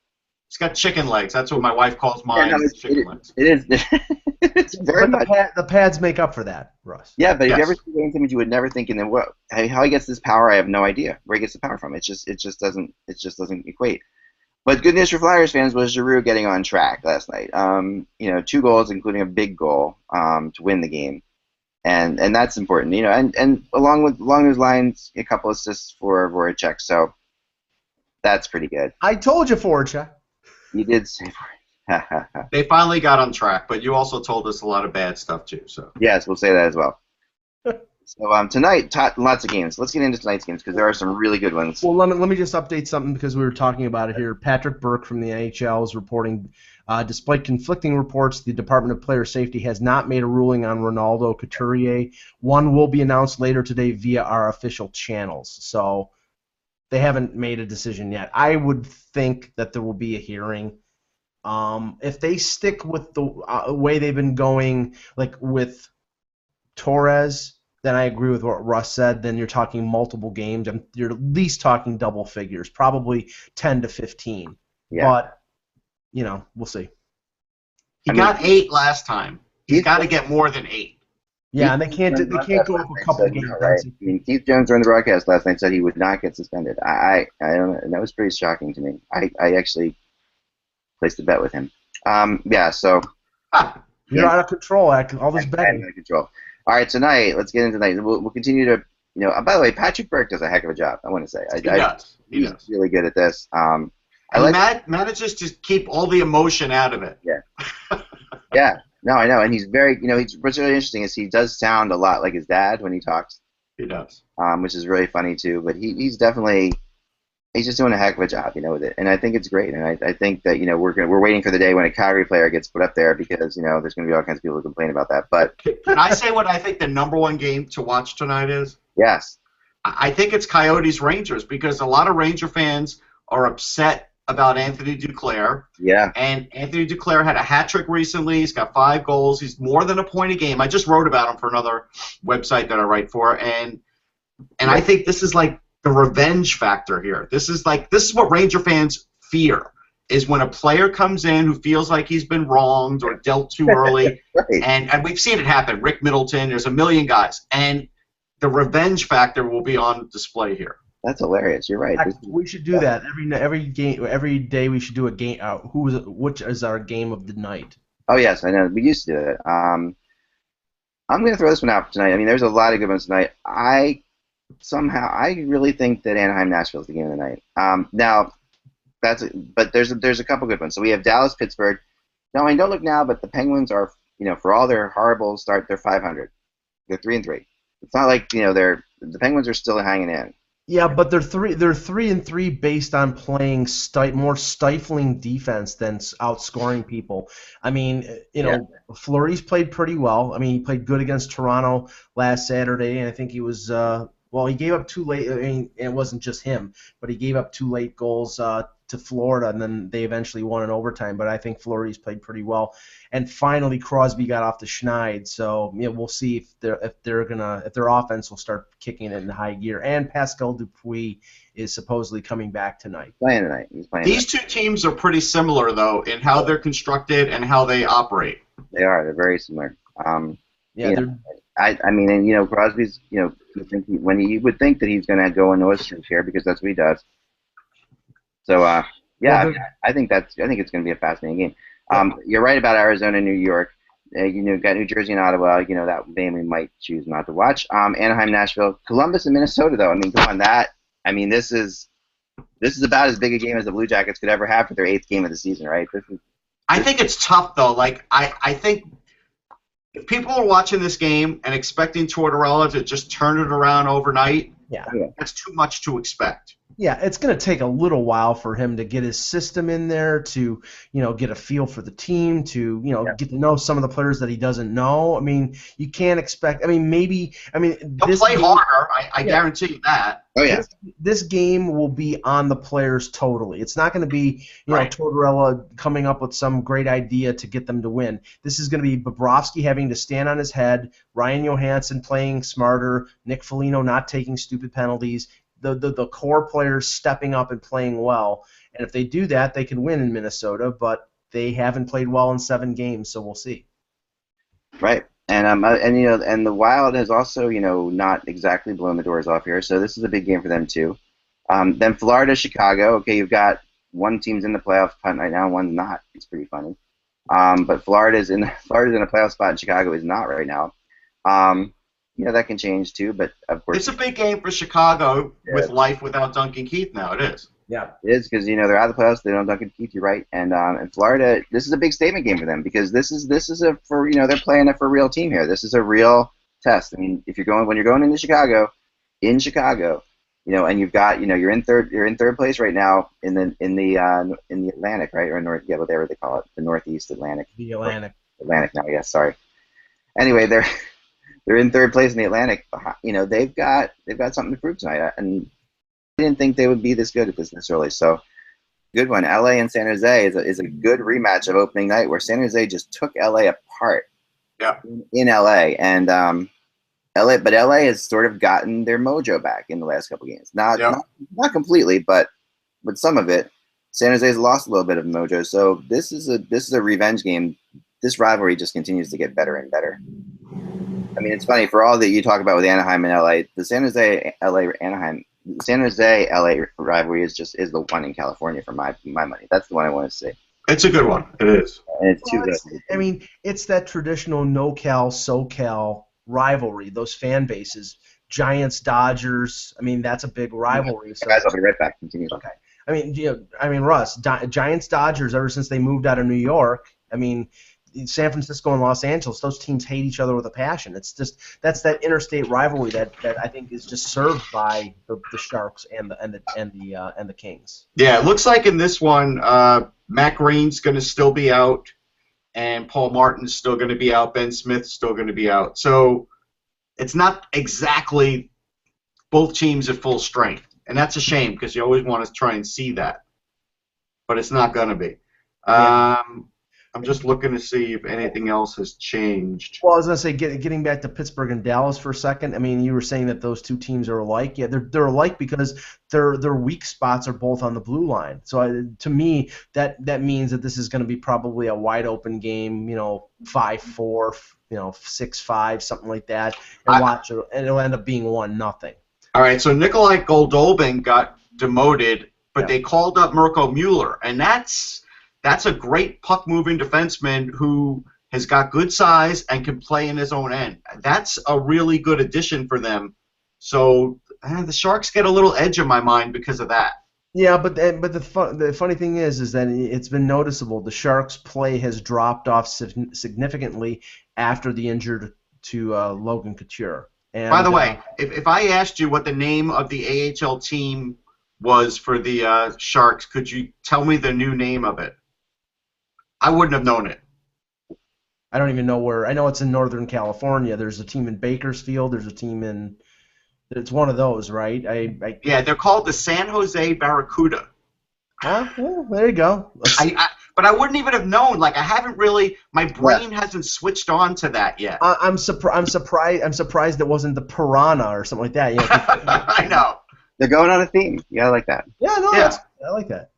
He's got chicken legs. That's what my wife calls mine. Chicken legs. It is. It's very much. The pads make up for that, Russ. Yeah, but if you ever see Wayne Simmons, you would never think, and then how he gets this power, I have no idea where he gets the power from. It just doesn't equate. But good news for Flyers fans was Giroux getting on track last night. 2 goals, including a big goal, to win the game, and that's important. And along those lines, a couple assists for Voracek. So that's pretty good. I told you, Voracek. You did say Voracek. They finally got on track, but you also told us a lot of bad stuff too. So yes, we'll say that as well. So tonight, lots of games. Let's get into tonight's games because there are some really good ones. Well, let me just update something because we were talking about it here. Patrick Burke from the NHL is reporting, despite conflicting reports, the Department of Player Safety has not made a ruling on Rinaldo Couturier. One will be announced later today via our official channels. So they haven't made a decision yet. I would think that there will be a hearing. If they stick with the way they've been going, like with Torres, then I agree with what Russ said. Then you're talking multiple games. You're at least talking double figures, probably 10 to 15. Yeah. But, we'll see. He got 8 last time. He's got to get more than 8. Yeah, and they can't go up a couple games. Right. I mean, Keith Jones during the broadcast last night said he would not get suspended. I don't know. And that was pretty shocking to me. I actually placed a bet with him. So. You're out of control. All this betting. I'm out of control. All right, tonight, let's get into tonight. We'll continue to, by the way, Patrick Burke does a heck of a job, I want to say. He does. He's really good at this. Manages to keep all the emotion out of it. Yeah. Yeah. No, I know. And he's very, what's really interesting is he does sound a lot like his dad when he talks. He does. Which is really funny, too. But he's definitely, he's just doing a heck of a job, with it. And I think it's great. And I think that, we're waiting for the day when a Calgary player gets put up there because, there's going to be all kinds of people who complain about that. But can I say what I think the #1 game to watch tonight is? Yes. I think it's Coyotes Rangers because a lot of Ranger fans are upset about Anthony Duclair. Yeah. And Anthony Duclair had a hat trick recently. He's got 5 goals. He's more than a point a game. I just wrote about him for another website that I write for, and I think this is like the revenge factor here. This is what Ranger fans fear, is when a player comes in who feels like he's been wronged or dealt too early, right. and we've seen it happen. Rick Middleton, there's a million guys, and the revenge factor will be on display here. That's hilarious. You're right. We should do that every day. We should do a game. Which is our game of the night? Oh yes, I know. We used to do it. I'm going to throw this one out tonight. I mean, there's a lot of good ones tonight. I really think that Anaheim-Nashville is the game of the night. Now, but there's a couple good ones. So we have Dallas-Pittsburgh. Now, I don't look now, but the Penguins are, for all their horrible start, they're 500. They're 3-3. It's not like the Penguins are still hanging in. Yeah, but they're 3-3 based on playing more stifling defense than outscoring people. I mean, Fleury's played pretty well. I mean, he played good against Toronto last Saturday, and I think he was. He gave up 2 late. I mean, it wasn't just him, but he gave up 2 late goals to Florida, and then they eventually won in overtime. But I think Fleury's played pretty well. And finally, Crosby got off the schneid. So we'll see if their offense will start kicking it into high gear. And Pascal Dupuis is supposedly coming back tonight. He's playing. These two teams are pretty similar though in how they're constructed and how they operate. They are. They're very similar. Yeah. I mean, and Crosby's, you would think that he's going to go in Oilers here because that's what he does. So, Yeah, Well, I think it's going to be a fascinating game. You're right about Arizona, New York. Got New Jersey and Ottawa. That game we might choose not to watch. Anaheim, Nashville, Columbus, and Minnesota. Though, I mean, come on, this is about as big a game as the Blue Jackets could ever have for their 8th game of the season, right? I think it's tough though. Like I think if people are watching this game and expecting Tortorella to just turn it around overnight, that's too much to expect. Yeah, it's going to take a little while for him to get his system in there, to get a feel for the team, to get to know some of the players that he doesn't know. I mean, you can't expect. I mean, He'll play harder. I guarantee you that. Oh yeah. This game will be on the players totally. It's not going to be Tortorella coming up with some great idea to get them to win. This is going to be Bobrovsky having to stand on his head, Ryan Johansson playing smarter, Nick Foligno not taking stupid penalties. The core players stepping up and playing well, and if they do that, they can win in Minnesota. But they haven't played well in 7 games, so we'll see. Right, and the Wild has also not exactly blown the doors off here, so this is a big game for them too. Then Florida, Chicago. Okay, you've got one team's in the playoff hunt right now, one's not. It's pretty funny. But Florida's in a playoff spot, and Chicago is not right now. That can change too, but of course it's a big game for Chicago with life without Duncan Keith now. It is. Yeah, it is because they're out of the playoffs. They don't Duncan Keith. You're right, and Florida, this is a big statement game for them because this is they're playing it for a real team here. This is a real test. I mean, when you're going into Chicago, and you're in third place right now in the Atlantic, right, or North, whatever they call it, the Northeast Atlantic. The Atlantic. Atlantic now, yes. Sorry. Anyway, they're in third place in the Atlantic. They've got something to prove tonight, and I didn't think they would be this good at this early. So, good one. LA and San Jose is a good rematch of opening night, where San Jose just took LA apart. Yeah. In LA, and LA has sort of gotten their mojo back in the last couple games. Not completely, but some of it. San Jose's lost a little bit of mojo. So this is a revenge game. This rivalry just continues to get better and better. I mean, it's funny, for all that you talk about with Anaheim and LA, the San Jose LA rivalry is the one in California for my money. That's the one I want to see. It's a good one. It is. And it's too good. I mean, it's that traditional NoCal, SoCal rivalry, those fan bases. Giants, Dodgers, I mean, that's a big rivalry. So, guys, I'll be right back. Continue. Okay. I mean, Russ, Giants, Dodgers, ever since they moved out of New York, I mean, San Francisco and Los Angeles, those teams hate each other with a passion. It's just that's that interstate rivalry that I think is just served by the Sharks and the Kings. Yeah, it looks like in this one, Matt Green's going to still be out, and Paul Martin's still going to be out. Ben Smith's still going to be out. So it's not exactly both teams at full strength, and that's a shame because you always want to try and see that, but it's not going to be. I'm just looking to see if anything else has changed. Well, I was going to say, getting back to Pittsburgh and Dallas for a second, I mean, you were saying that those two teams are alike. Yeah, they're alike because their weak spots are both on the blue line. So to me, that means that this is going to be probably a wide open game, 5-4, 6-5, something like that, and it'll end up being 1-0. All right, so Nikolai Goldobin got demoted, but they called up Mirko Mueller, and that's a great puck-moving defenseman who has got good size and can play in his own end. That's a really good addition for them. So the Sharks get a little edge in my mind because of that. Yeah, but the funny thing is that it's been noticeable. The Sharks' play has dropped off significantly after the injury to Logan Couture. And, by the way, if I asked you what the name of the AHL team was for the Sharks, could you tell me the new name of it? I wouldn't have known it. I don't even know where. I know it's in Northern California. There's a team in Bakersfield. There's a team in. It's one of those, right? Yeah, they're called the San Jose Barracuda. Well, there you go. But I wouldn't even have known. Like, I haven't really. My brain hasn't switched on to that yet. I'm surprised it wasn't the Piranha or something like that. I know. They're going on a theme. Yeah, I like that. Yeah, no, yeah. I like that.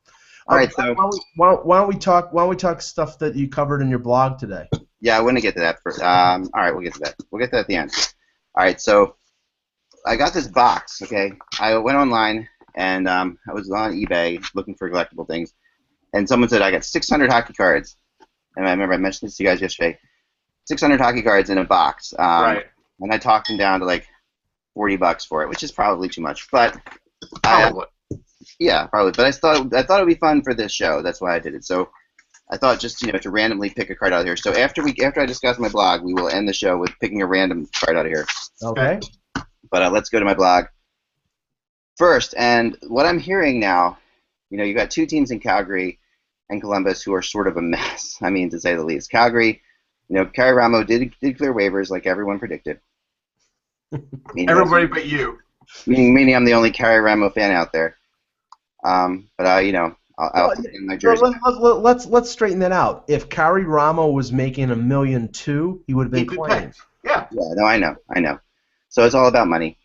All right, so why don't we talk stuff that you covered in your blog today? Yeah, I want to get to that first. All right, we'll get to that. We'll get to that at the end. All right, so I got this box. Okay, I went online and I was on eBay looking for collectible things, and someone said I got 600 hockey cards, and I remember I mentioned this to you guys yesterday. 600 hockey cards in a box. Right. And I talked him down to like $40 for it, which is probably too much, but Probably. yeah, probably. But I thought it would be fun for this show. That's why I did it. So I thought just to randomly pick a card out of here. So after I discuss my blog, we will end the show with picking a random card out of here. Okay. But let's go to my blog first. And what I'm hearing now, you got two teams in Calgary and Columbus who are sort of a mess. I mean, to say the least. Calgary, Carrie Ramo did clear waivers like everyone predicted. Everybody but you. Meaning I'm the only Carrie Ramo fan out there. But I'll put in my jersey. Let's straighten that out. If Carrie Ramo was making $1.2 million, he would have been claimed. Yeah. Yeah. No, I know. So it's all about money,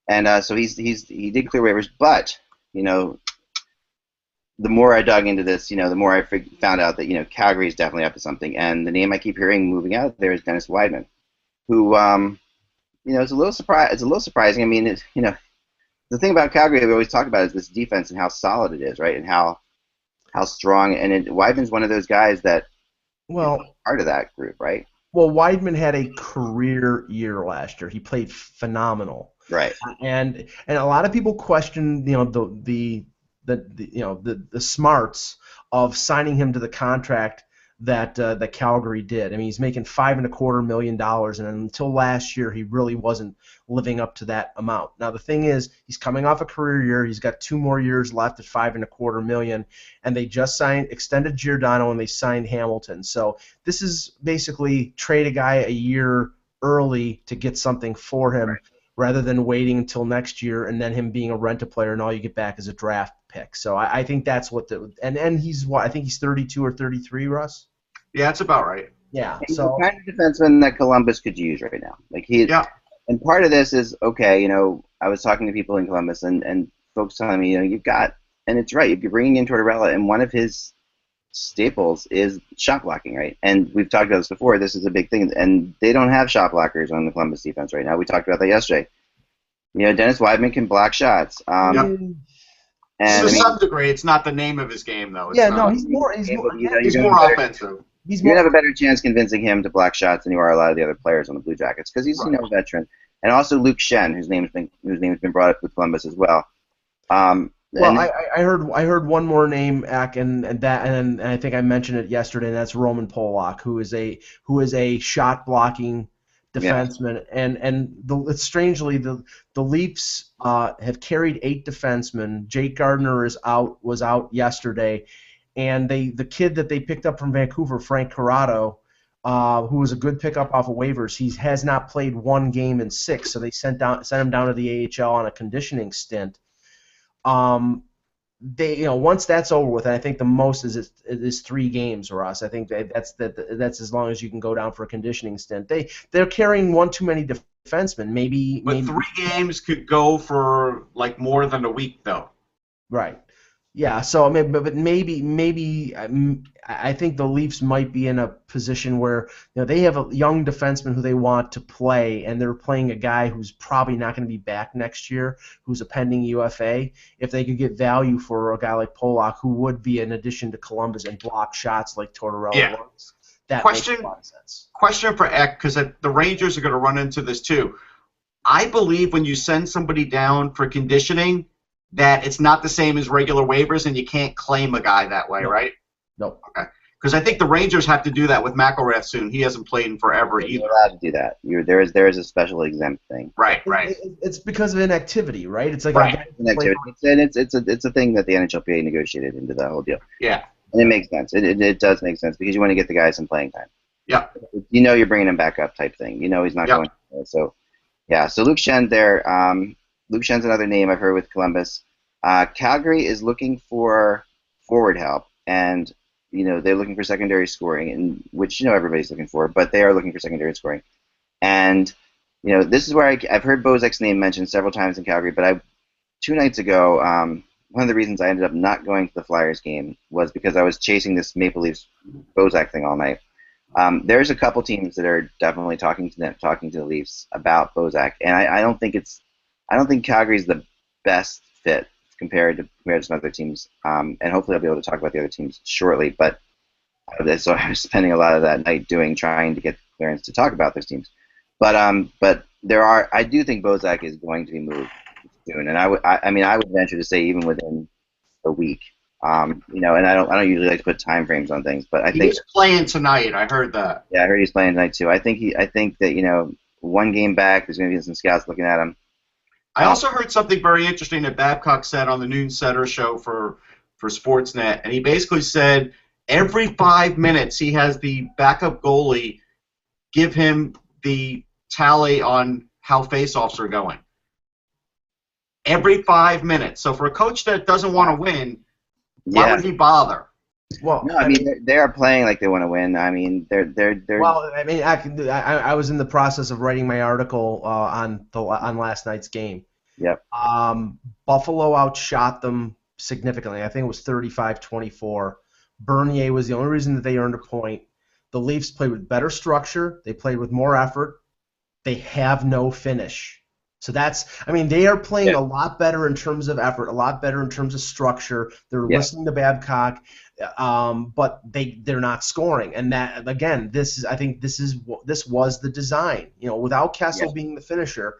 and so he did clear waivers. But the more I dug into this, the more I found out that Calgary is definitely up to something. And the name I keep hearing moving out there is Dennis Wideman, who it's a little surprising. I mean, the thing about Calgary that we always talk about is this defense and how solid it is, right? And how strong. And Wideman's one of those guys that part of that group, right? Well, Wideman had a career year last year. He played phenomenal. Right. And a lot of people question the smarts of signing him to the contract that Calgary did. I mean, he's making $5.25 million, and until last year, he really wasn't living up to that amount. Now, the thing is, he's coming off a career year. He's got 2 more years left at $5.25 million, and they just extended Giordano, and they signed Hamilton. So this is basically trade a guy a year early to get something for him, right, rather than waiting until next year and then him being a rent-a-player and all you get back is a draft pick. So I think that's what and he's I think he's 32 or 33, Russ? Yeah, that's about right. Yeah. He's the kind of defenseman that Columbus could use right now. And part of this is, okay, I was talking to people in Columbus and folks telling me, you've got, and it's right, you're bringing in Tortorella, and one of his staples is shot blocking, right? And we've talked about this before. This is a big thing, and they don't have shot blockers on the Columbus defense right now. We talked about that yesterday. Dennis Wideman can block shots. And to some degree, it's not the name of his game, though. He's more offensive. You're going to have a better chance convincing him to block shots than you are a lot of the other players on the Blue Jackets because he's a veteran. And also Luke Shen, whose name's been brought up with Columbus as well. I heard one more name, Ak, and I think I mentioned it yesterday, and that's Roman Polak, who is a shot blocking defenseman, and strangely the Leafs have carried 8 defensemen. Jake Gardiner was out yesterday, and the kid that they picked up from Vancouver, Frank Corrado, who was a good pickup off of waivers, he has not played 1 game in 6, so they sent him down to the AHL on a conditioning stint. Once that's over with, and I think the most is 3 games, Ross. I think that's as long as you can go down for a conditioning stint. They're carrying one too many defensemen. Maybe 3 games could go for like more than a week, though. Right. Yeah. So maybe I think the Leafs might be in a position where they have a young defenseman who they want to play, and they're playing a guy who's probably not going to be back next year, who's a pending UFA. If they could get value for a guy like Polak, who would be an addition to Columbus and block shots like Tortorella was, that makes a lot of sense. Question for Eck, because the Rangers are going to run into this too. I believe when you send somebody down for conditioning, that it's not the same as regular waivers, and you can't claim a guy that way, right? No. Okay. Because I think the Rangers have to do that with McElrath soon. He hasn't played in forever either. You're allowed to do that. There is a special exempt thing. Right. It's because of inactivity, right? It's like inactivity. It's a thing that the NHLPA negotiated into the whole deal. Yeah. And it makes sense. It does make sense because you want to get the guy some playing time. Yeah. You're bringing him back up type thing. He's not going. So, yeah. So Luke Shen there. Luke Shen's another name I've heard with Columbus. Calgary is looking for forward help, and they're looking for secondary scoring, and which everybody's looking for, but they are looking for secondary scoring. And this is where I've heard Bozak's name mentioned several times in Calgary, but 2 nights ago, one of the reasons I ended up not going to the Flyers game was because I was chasing this Maple Leafs Bozak thing all night. There's a couple teams that are definitely talking to the Leafs about Bozak, and I don't think Calgary's the best fit compared to some other teams. And hopefully I'll be able to talk about the other teams shortly. But so I was spending a lot of that night trying to get clearance to talk about those teams. But I do think Bozak is going to be moved soon, and I would venture to say even within a week. And I don't usually like to put time frames on things, but I think he's playing tonight. I heard that. Yeah, I heard he's playing tonight too. I think that one game back, there's going to be some scouts looking at him. I also heard something very interesting that Babcock said on the Noon Setter show for Sportsnet, and he basically said every 5 minutes he has the backup goalie give him the tally on how faceoffs are going. Every 5 minutes. So for a coach that doesn't want to win, why would he bother? Well, no, I mean they are playing like they want to win. I mean they're. Well, I mean I was in the process of writing my article on last night's game. Yep. Buffalo outshot them significantly. I think it was 35-24. Bernier was the only reason that they earned a point. The Leafs played with better structure. They played with more effort. They have no finish. So they are playing a lot better in terms of effort, a lot better in terms of structure. They're listening to Babcock, but they're not scoring. And that again, this was the design. Without Kessel being the finisher,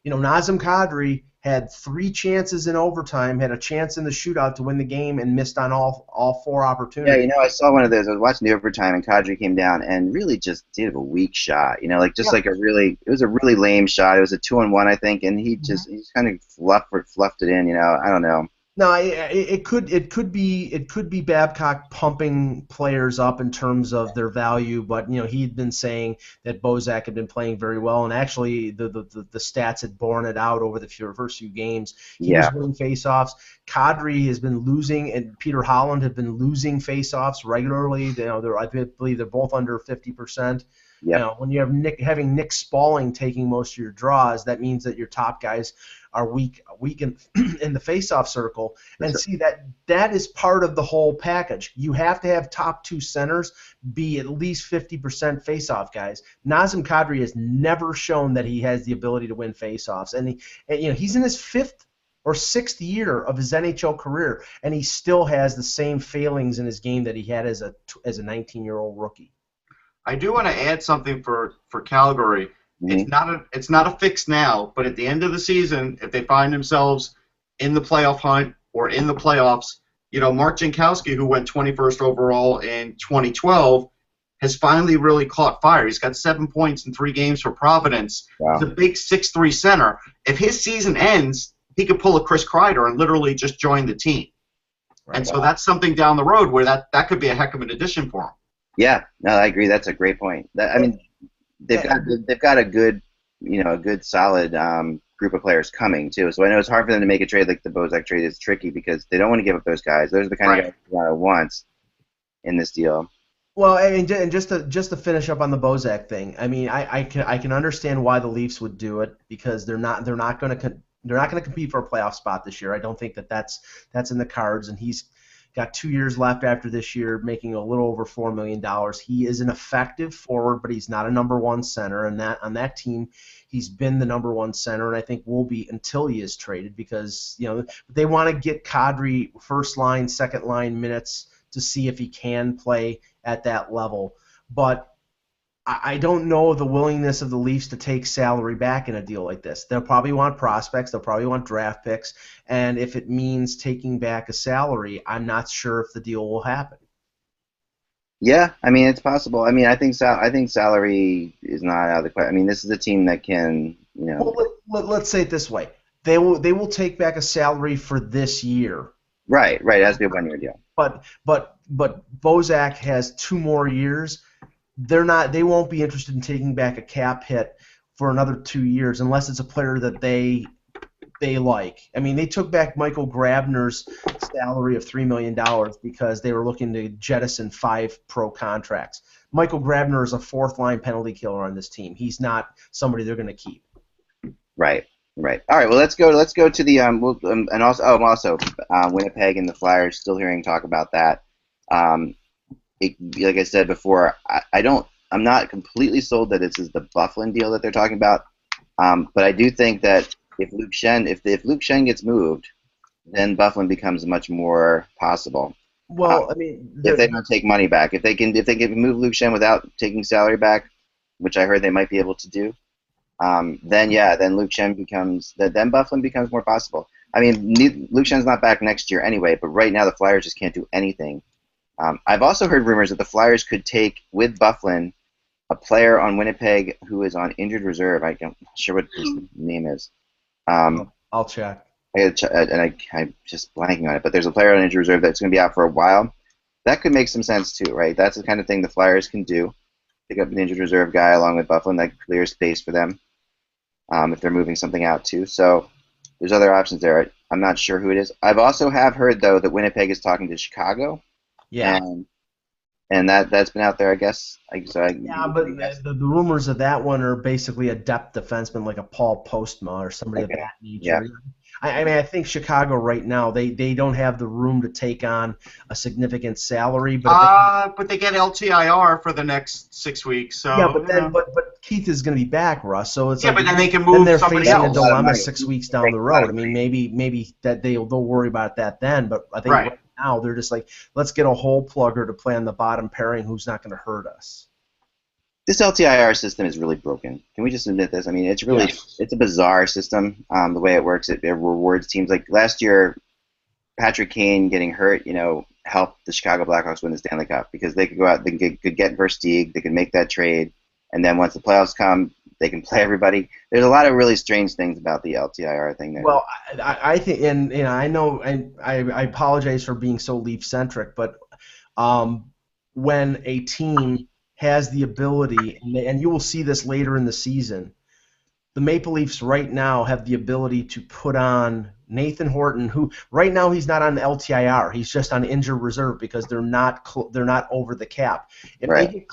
Nazem Kadri had 3 chances in overtime, had a chance in the shootout to win the game, and missed on all 4 opportunities. Yeah, I saw one of those. I was watching the overtime, and Kadri came down and really just did a weak shot. It was a really lame shot. It was a 2-on-1, I think, and he just kind of fluffed it in. I don't know. No, it could be Babcock pumping players up in terms of their value, but he'd been saying that Bozak had been playing very well, and actually the stats had borne it out over the first few games. He was winning faceoffs. Kadri has been losing, and Peter Holland have been losing faceoffs regularly. I believe they're both under 50%. Yep. When you have having Nick Spaulding taking most of your draws, that means that your top guys are weak in the faceoff circle. And see that is part of the whole package. You have to have top 2 centers be at least 50% faceoff guys. Nazem Kadri has never shown that he has the ability to win faceoffs, and he's in his 5th or 6th year of his NHL career, and he still has the same failings in his game that he had as a 19-year-old rookie. I do want to add something for Calgary. Mm-hmm. It's not a fix now, but at the end of the season, if they find themselves in the playoff hunt or in the playoffs, Mark Jankowski, who went 21st overall in 2012, has finally really caught fire. He's got 7 points in 3 games for Providence. Wow. He's a big 6'3" center. If his season ends, he could pull a Chris Kreider and literally just join the team. Right. And so that's something down the road where that could be a heck of an addition for him. Yeah, no, I agree. That's a great point. They've got a good, a good solid group of players coming too. So I know it's hard for them to make a trade like the Bozak trade is tricky because they don't want to give up those guys. Those are the kind of guys Toronto wants in this deal. Well, and just to finish up on the Bozak thing, I can understand why the Leafs would do it because they're not going to compete for a playoff spot this year. I don't think that's in the cards, and he's got 2 years left after this year, making a little over $4 million. He is an effective forward, but he's not a number 1 center. And on that team, he's been the number 1 center, and I think will be until he is traded because they want to get Kadri first line, second line minutes to see if he can play at that level. But I don't know the willingness of the Leafs to take salary back in a deal like this. They'll probably want prospects. They'll probably want draft picks. And if it means taking back a salary, I'm not sure if the deal will happen. Yeah, it's possible. I think salary is not out of the question. This is a team that can, Well, let's say it this way: they will take back a salary for this year. Right. It has to be a 1-year deal. But Bozak has 2 more years. They won't be interested in taking back a cap hit for another 2 years unless it's a player that they like. They took back Michael Grabner's salary of $3 million because they were looking to jettison 5 pro contracts. Michael Grabner is a 4th-line penalty killer on this team. He's not somebody they're going to keep. Right. All right. Well, let's go to the and also Winnipeg and the Flyers. Still hearing talk about that. Like I said before, I'm not completely sold that this is the Bufflin deal that they're talking about. But I do think that if Luke Shen gets moved, then Buffalo becomes much more possible. Well, I mean, If they don't take money back, if they can move Luke Shen without taking salary back, which I heard they might be able to do, then Luke Shen then Buffalo becomes more possible. I mean, Luke Shen's not back next year anyway, but right now the Flyers just can't do anything. I've also heard rumors that the Flyers could take with Bufflin a player on Winnipeg who is on injured reserve. I'm not sure what his name is. I'll check. I'm just blanking on it, but there's a player on injured reserve that's going to be out for a while. That could make some sense too, right? That's the kind of thing the Flyers can do. Pick up an injured reserve guy along with Bufflin. That clears space for them if they're moving something out too. So there's other options there. I'm not sure who it is. I've also heard though that Winnipeg is talking to Chicago. Yeah. And that's been out there, I guess. But the rumors of that one are basically a depth defenseman like a Paul Postma or somebody of that nature. Yeah. I mean, I think Chicago right now they don't have the room to take on a significant salary, but they get LTIR for the next 6 weeks. So yeah, but Keith is going to be back, Russ. So it's but then they can move. Then they're somebody facing else. a dilemma 6 weeks down the road. I mean, maybe that they'll worry about that then, but I think right now they're just like, let's get a hole plugger to play on the bottom pairing who's not going to hurt us. This LTIR system is really broken. Can we just admit this? I mean, it's really it's a bizarre system. The way it works, it rewards teams. Like last year, Patrick Kane getting hurt, helped the Chicago Blackhawks win the Stanley Cup because they could go out, they could get Versteeg, they could make that trade, and then once the playoffs come, they can play everybody. There's a lot of really strange things about the LTIR thing there. Well, I think, and I know, and I apologize for being so Leaf centric, but when a team has the ability, and you will see this later in the season, the Maple Leafs right now have the ability to put on Nathan Horton, who right now he's not on the LTIR, he's just on injured reserve because they're not over the cap. If they get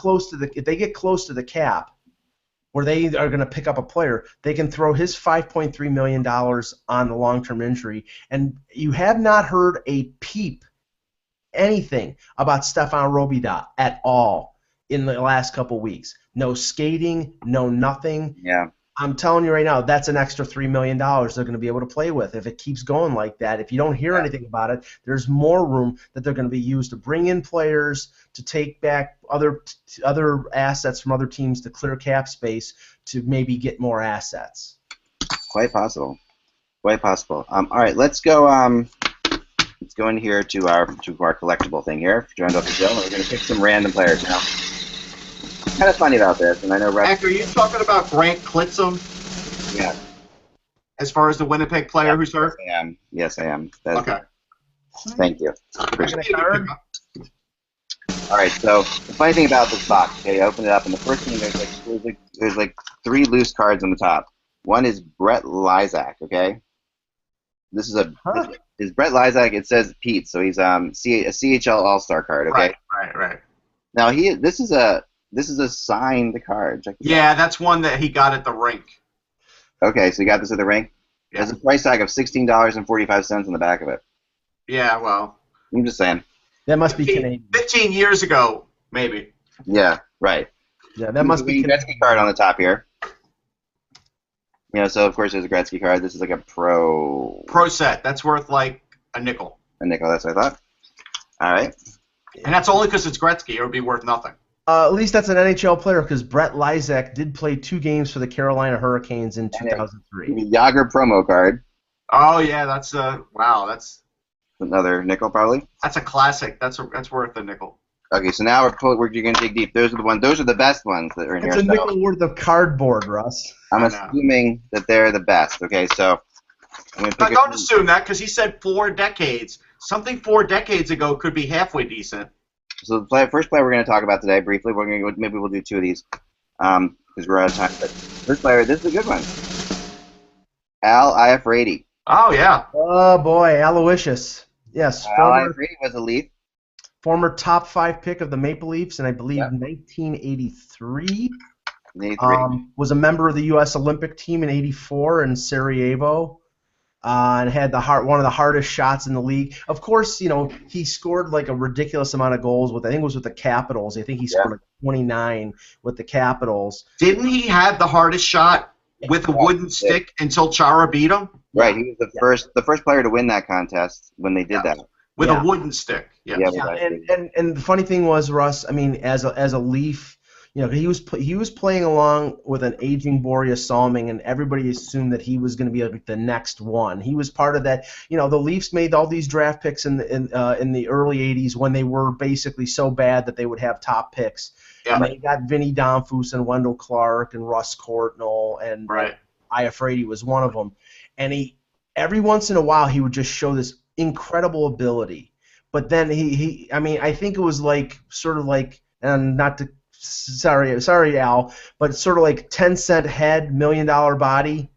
close to the cap, where they are going to pick up a player, they can throw his $5.3 million on the long-term injury, and you have not heard a peep, anything about Stefan Robida at all in the last couple weeks. No skating, no nothing. Yeah. I'm telling you right now, that's an extra $3 million they're going to be able to play with if it keeps going like that. If you don't hear anything about it, there's more room that they're going to be used to bring in players, to take back other assets from other teams to clear cap space to maybe get more assets. Quite possible. Quite possible. All right, let's go. Let's go in here to our collectible thing here. Joined up the show, and we're going to pick some random players now. Kind of funny about this, and I know. Are you talking about Grant Klitzum? Yeah. As far as the Winnipeg player who's hurt? Yes, I am. Okay. Thank you. All right. So the funny thing about this box, okay, I open it up, and the first thing there's like 3 loose cards on the top. One is Brett Lysak. Okay. This is is Brett Lysak. It says Pete, so he's a CHL All-Star card. Okay. Right. Now this is a signed card. Yeah, that's one that he got at the rink. Okay, so you got this at the rink? Yeah. There's a price tag of $16.45 on the back of it. Yeah, well. I'm just saying. That must be Canadian. 15 years ago, maybe. Yeah, right. Yeah, that must be Gretzky card on the top here. So of course there's a Gretzky card. This is like a pro set. That's worth like a nickel. A nickel, that's what I thought. All right. And that's only because it's Gretzky. It would be worth nothing. At least that's an NHL player because Brett Lysak did play 2 games for the Carolina Hurricanes in 2003. Yager promo card. Oh yeah, that's wow. That's another nickel probably. That's a classic. That's worth a nickel. Okay, so now we're going to dig deep. Those are the best ones that are in here. It's a nickel worth of cardboard, Russ. I'm assuming that they're the best. Okay, so don't assume that because he said 4 decades. Something 4 decades ago could be halfway decent. So the first player we're going to talk about today, briefly, maybe we'll do 2 of these because we're out of time. But first player, this is a good one. Al Iafrate. Oh yeah. Oh boy, Aloysius. Yes. Al Iafrate was a Leaf. Former top 5 pick of the Maple Leafs, and I believe 1983. Was a member of the U.S. Olympic team in '84 in Sarajevo. And had one of the hardest shots in the league. Of course, he scored like a ridiculous amount of goals I think it was with the Capitals. I think he scored like 29 with the Capitals. Didn't he have the hardest shot with a wooden stick until Chara beat him? Right, he was the first player to win that contest when they did that. With a wooden stick. Yeah. And the funny thing was, Russ, I mean, as a Leaf, you know, he was playing along with an aging Borje Salming, and everybody assumed that he was going to be like the next one. He was part of that. You know, the Leafs made all these draft picks in the early '80s when they were basically so bad that they would have top picks. Yeah. And they got Vinny Domfus and Wendell Clark and Russ Courtnall, and Iafrate was one of them. And he every once in a while he would just show this incredible ability, but then I mean, I think it was like sort of like, and not to sorry Al, but sort of like 10-cent head, $1 million body.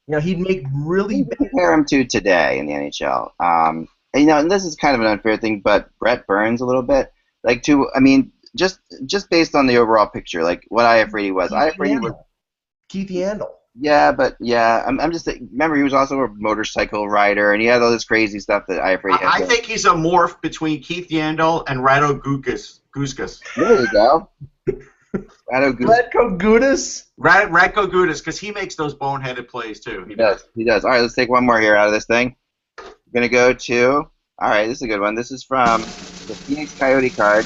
You know, he'd make really bad. Compare him to today in the NHL. And, you know, and this is kind of an unfair thing, but Brett Burns a little bit, like I mean, just based on the overall picture, like what Iafrate was. Iafrate was Keith Yandel. Yeah, but I'm just remember he was also a motorcycle rider, and he had all this crazy stuff that Iafrate had. I think he's a morph between Keith Yandel and Rado Gudas. There you go. Radko Gudas? Radko Gudas, because he makes those boneheaded plays too. He does. All right, let's take one more here out of this thing. We're going to go to, all right, this is a good one. This is from the Phoenix Coyote card,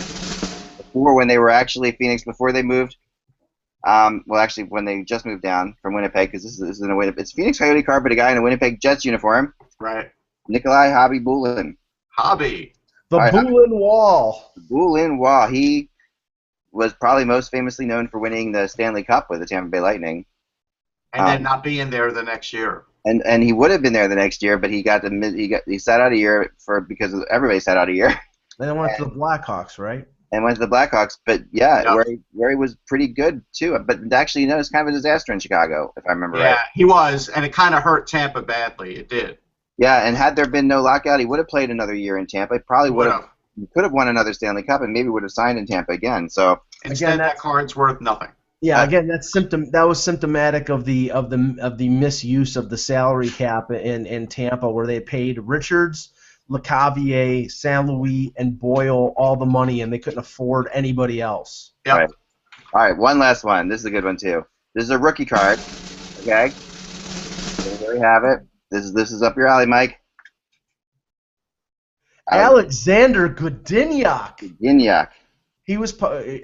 when they were actually Phoenix, before they moved. Well, actually, when they just moved down from Winnipeg, because this is in a Winnipeg. It's Phoenix Coyote card, but a guy in a Winnipeg Jets uniform. Right. Nikolai Hobby Bulin. Hobby. The Bulin Wall. Bulin Wall. He was probably most famously known for winning the Stanley Cup with the Tampa Bay Lightning. And then not being there the next year. And he would have been there the next year, but he sat out a year because everybody sat out a year. Then went to the Blackhawks, right? And went to the Blackhawks, but where he was pretty good too. But actually, you know, it's kind of a disaster in Chicago, if I remember right. Yeah, he was, and it kind of hurt Tampa badly. It did. Yeah, and had there been no lockout, he would have played another year in Tampa. He probably would have. He could have won another Stanley Cup, and maybe would have signed in Tampa again. So instead, that card's worth nothing. Yeah, again, that was symptomatic of the misuse of the salary cap in Tampa, where they paid Richards, LeCavier, Saint Louis, and Boyle all the money, and they couldn't afford anybody else. Yep. Right. All right, one last one. This is a good one too. This is a rookie card. Okay. So there we have it. This is up your alley, Mike. Alexander Godinyak.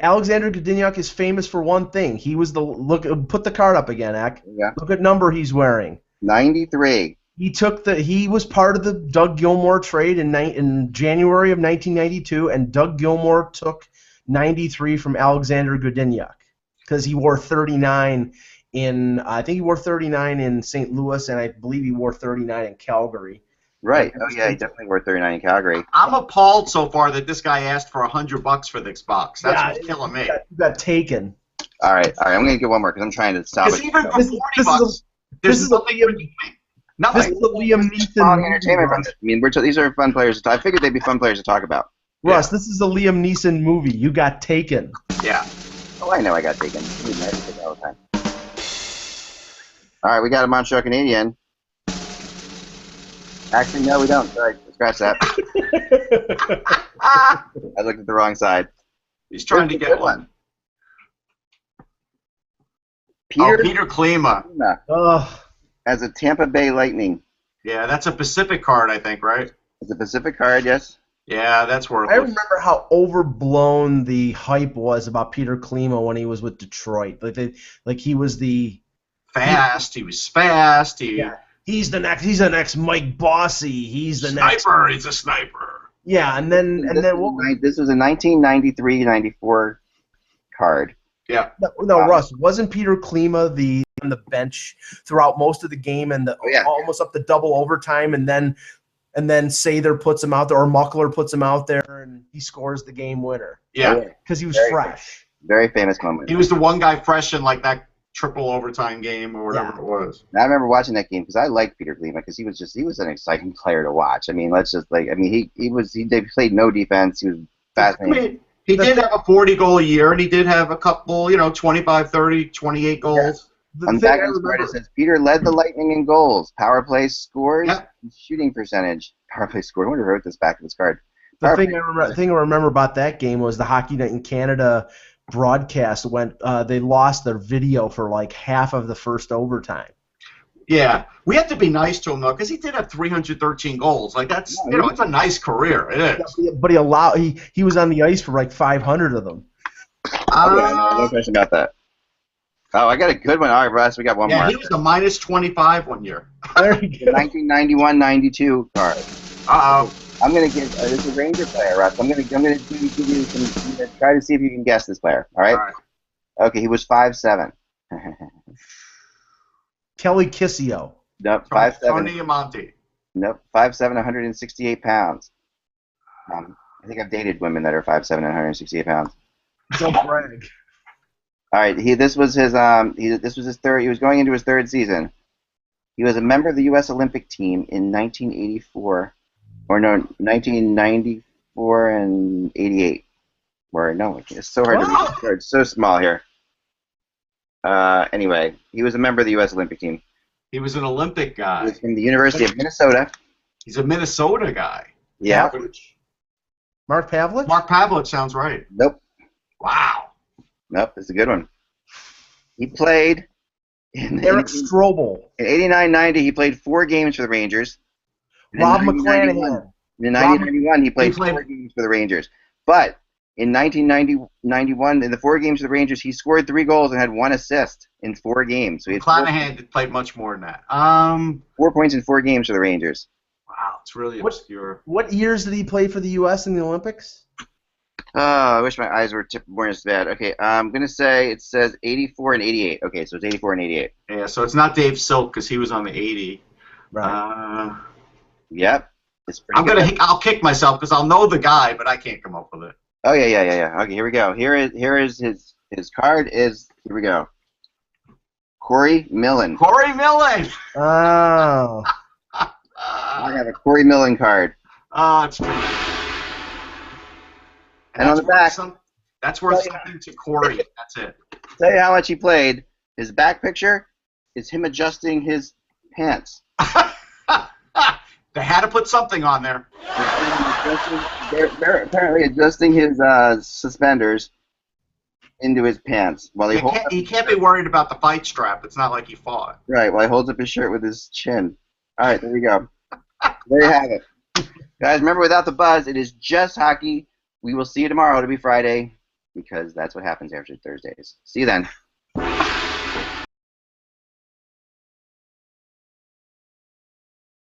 Alexander Godinyak is famous for one thing. He was put the card up again, Ak. Yeah. Look at number he's wearing. 93. He was part of the Doug Gilmour trade in January of 1992, and Doug Gilmour took 93 from Alexander Godinyak because he wore 39 I think he wore 39 in St. Louis, and I believe he wore 39 in Calgary. Right. Oh yeah, he definitely wore 39 in Calgary. I'm appalled so far that this guy asked for $100 for this box. That's what's killing me. You got taken. All right. I'm gonna get one more because I'm trying to salvage. Because even for $40, there's nothing for me. Nothing. This is the Liam Neeson entertainment. I mean, these are fun players to talk. I figured they'd be fun players to talk about. Russ, this is the Liam Neeson movie. You got taken. Yeah. Oh, I know I got taken. All the time. All right, we got a Montreal Canadian. Actually, no, we don't. Sorry, scratch that. I looked at the wrong side. He's trying to get one. Peter Klima. As a Tampa Bay Lightning. Yeah, that's a Pacific card, I think, right? It's a Pacific card, yes. Yeah, that's worth it. I remember how overblown the hype was about Peter Klima when he was with Detroit. Like he was the fast. He was fast. He's the next Mike Bossy. He's the sniper. He's a sniper. Yeah, and then this was a 1993-94 card. Yeah. No, Russ, wasn't Peter Klima on the bench throughout most of the game and almost up to double overtime, and then Sather puts him out there, or Muckler puts him out there, and he scores the game winner. Yeah, because he was fresh. Very famous moment. He was the one guy fresh in like that triple overtime game or whatever it was. I remember watching that game because I liked Peter Klima because he was an exciting player to watch. I mean, they played no defense. He was fascinating. I mean, he did have a 40-goal a year, and he did have a couple, 25, 30, 28 goals. Yeah. On the back of his card it says, Peter led the Lightning in goals, power play scores, and shooting percentage. Power play score. I wonder who wrote this back of his card. The thing I remember about that game was the Hockey Night in Canada broadcast they lost their video for like half of the first overtime. Yeah, we have to be nice to him though, because he did have 313 goals. Like that's it's a nice career. It is. But he was on the ice for like 500 of them. No question about that. Oh, I got a good one. All right, Russ, we got one more. Yeah, he was a minus 25 one year. There you go. 1991-92 card. Uh-oh. I'm gonna give this is a Ranger player, Russ. I'm gonna give you some. Try to see if you can guess this player. All right. All right. Okay, he was 5'7". Kelly Kissio. Nope, 5'7". Tony Amonte. Nope, 5'7", 168 pounds. I think I've dated women that are 5'7" and 168 pounds. Don't brag. All right, this was his third. He was going into his third season. He was a member of the U.S. Olympic team in 1984, or no, 1994 and 88. Or no, it's so hard to read. It's so small here. Anyway, he was a member of the U.S. Olympic team. He was an Olympic guy. He was from the University of Minnesota. He's a Minnesota guy. Yeah. Mark Pavlich? Mark Pavlich sounds right. Nope. Wow. Nope, it's a good one. He played in Eric Strobel. In 89-90, he played 4 games for the Rangers. Rob McClanahan. In 1991, he played 4 games for the Rangers. But in 1990-91, in the 4 games for the Rangers, he scored 3 goals and had 1 assist in 4 games. So he had McClanahan played much more than that. 4 points in 4 games for the Rangers. Wow, it's really obscure. What years did he play for the U.S. in the Olympics? Oh, I wish my eyes weren't as bad. Okay, I'm going to say it says 84 and 88. Okay, so it's 84 and 88. Yeah, so it's not Dave Silk because he was on the 80. Right. Yep. It's pretty I'll kick myself because I'll know the guy, but I can't come up with it. Oh, yeah. Okay, here we go. Here is his card is, here we go. Corey Millen. Corey Millen! Oh. I have a Corey Millen card. It's And on the back, that's worth something to Corey. That's it. Tell you how much he played. His back picture is him adjusting his pants. They had to put something on there. They're apparently adjusting his suspenders into his pants while he can't be worried about the fight strap. It's not like he fought. Right, while he holds up his shirt with his chin. All right, there we go. There you have it. Guys, remember, without the buzz, it is just hockey. We will see you tomorrow. It'll be Friday because that's what happens after Thursdays. See you then.